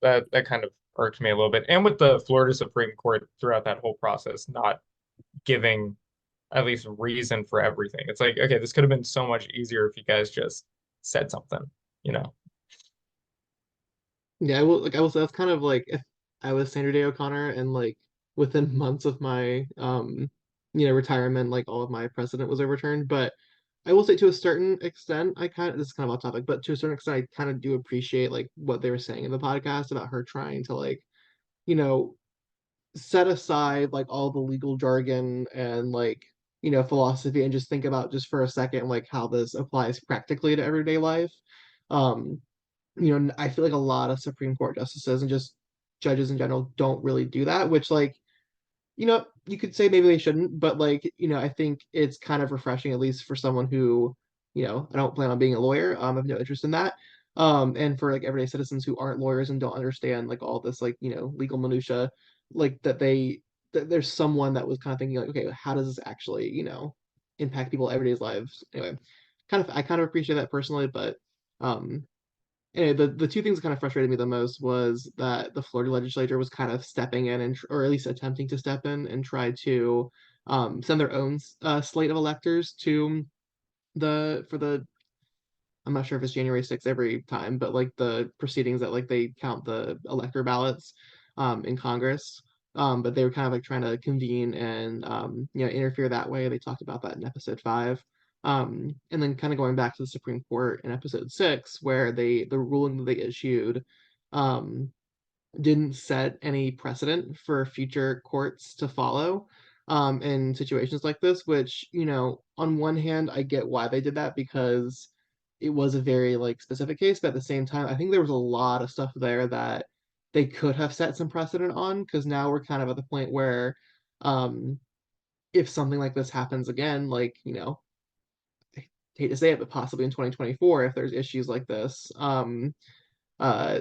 that kind of irked me a little bit. And with the Florida Supreme Court throughout that whole process, not giving at least reason for everything. It's like, okay, this could have been so much easier if you guys just said something, you know? Yeah, I will say that's kind of like if I was Sandra Day O'Connor and like within months of my retirement, like all of my precedent was overturned. But I will say to a certain extent, this is kind of off topic, but to a certain extent, I kind of do appreciate like what they were saying in the podcast about her trying to like, you know, set aside like all the legal jargon and like, philosophy and just think about just for a second like how this applies practically to everyday life. Um, I feel like a lot of Supreme Court justices and just judges in general don't really do that, which like, you could say maybe they shouldn't, but like, I think it's kind of refreshing, at least for someone who, I don't plan on being a lawyer. I have no interest in that. And for like everyday citizens who aren't lawyers and don't understand like all this like, legal minutia, like that there's someone that was kind of thinking like, okay, how does this actually, impact people everyday's lives? Anyway, I kind of appreciate that personally, but um anyway, the two things that kind of frustrated me the most was that the Florida legislature was kind of stepping in and or at least attempting to step in and try to send their own slate of electors to the I'm not sure if it's January 6th every time, but like the proceedings that like they count the elector ballots in Congress. But they were kind of like trying to convene and interfere that way. They talked about that in episode 5. And then kind of going back to the Supreme Court in episode 6, where the ruling that they issued um, didn't set any precedent for future courts to follow in situations like this, which, on one hand, I get why they did that because it was a very like specific case, but at the same time, I think there was a lot of stuff there that they could have set some precedent on because now we're kind of at the point where um, if something like this happens again, like, I hate to say it, but possibly in 2024, if there's issues like this, uh,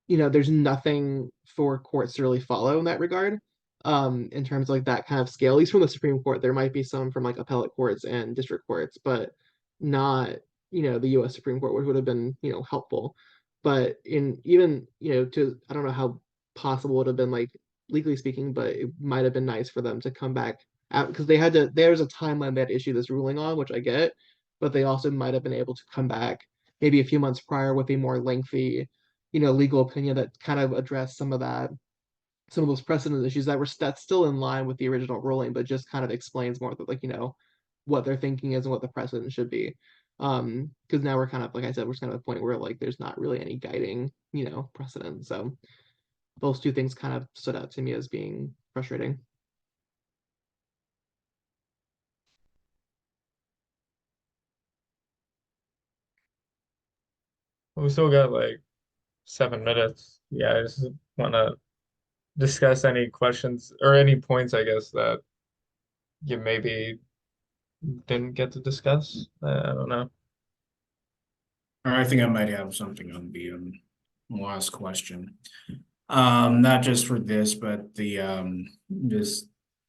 there's nothing for courts to really follow in that regard. In terms of like that kind of scale, at least from the Supreme Court, there might be some from like appellate courts and district courts, but not, the US Supreme Court, which would have been, helpful. But in even, I don't know how possible it would have been like legally speaking, but it might have been nice for them to come back out because there's a timeline they had to issue this ruling on, which I get, but they also might have been able to come back maybe a few months prior with a more lengthy legal opinion that kind of addressed some of those precedent issues that's still in line with the original ruling, but just kind of explains more that like, what their thinking is and what the precedent should be. Because now we're kind of, like I said, we're kind of at a point where like there's not really any guiding, precedent. So those two things kind of stood out to me as being frustrating. We still got like 7 minutes. Yeah, I just want to discuss any questions or any points, I guess, that you maybe didn't get to discuss. I don't know. Or I think I might have something on the last question. Not just for this, but the this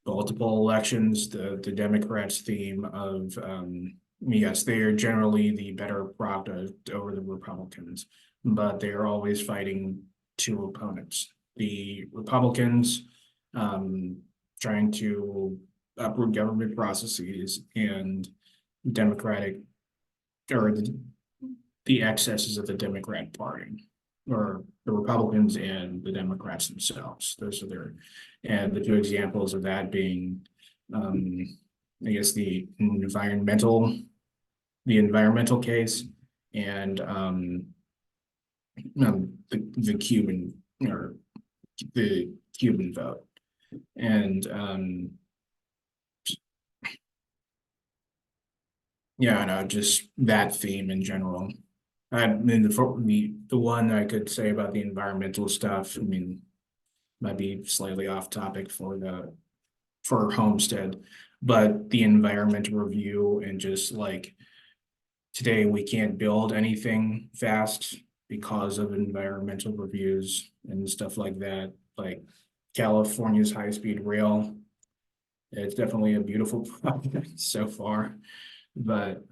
multiple elections, the Democrats' theme of yes, they are generally the better product over the Republicans, but they are always fighting two opponents. The Republicans trying to uproot government processes and Democratic or the excesses of the Democrat Party or the Republicans and the Democrats themselves. Those are their, and the two examples of that being, I guess the environmental case and the Cuban or the Cuban vote. And yeah, no, just that theme in general. I mean, the one I could say about the environmental stuff, I mean, might be slightly off topic for Homestead, but the environmental review and just like today we can't build anything fast because of environmental reviews and stuff like that. Like California's high-speed rail, it's definitely a beautiful project so far, but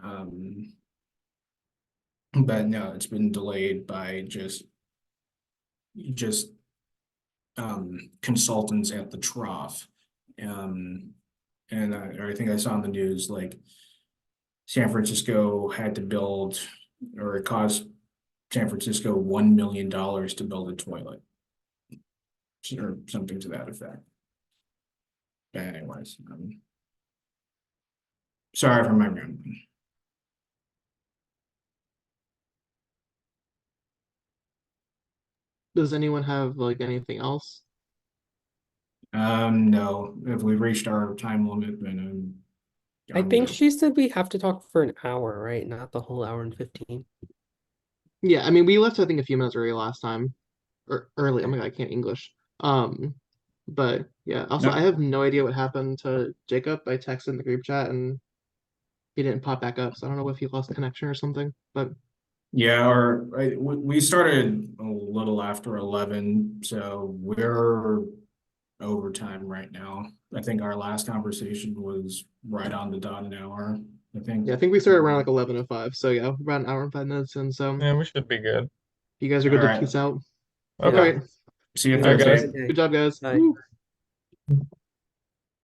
no, it's been delayed by just consultants at the trough. And I think I saw in the news like San Francisco had to build, or it cost San Francisco $1 million to build a toilet or something to that effect. But anyways, sorry for my rambling. Does anyone have like anything else? No, if we reached our time limit, then I I'm think good. she said we have to talk for an hour, right? Not the whole hour and 15. Yeah, I mean, we left I think a few minutes early last time, or early. Oh my God, I can't English. But yeah, also I No, have no idea what happened to Jacob. I texted in the group chat and he didn't pop back up, so I don't know if he lost connection or something. But yeah, we started a little after 11, so we're overtime right now. I think our last conversation was right on the dot an hour, I think. yeah, I think we started around like 11:05. So yeah, about an hour and 5 minutes in. So Yeah, we should be good. you guys are All good to right. peace out. All Okay. Yeah. right, See you You All right, have a guys. Thursday. good day. good job, guys. Bye. Woo.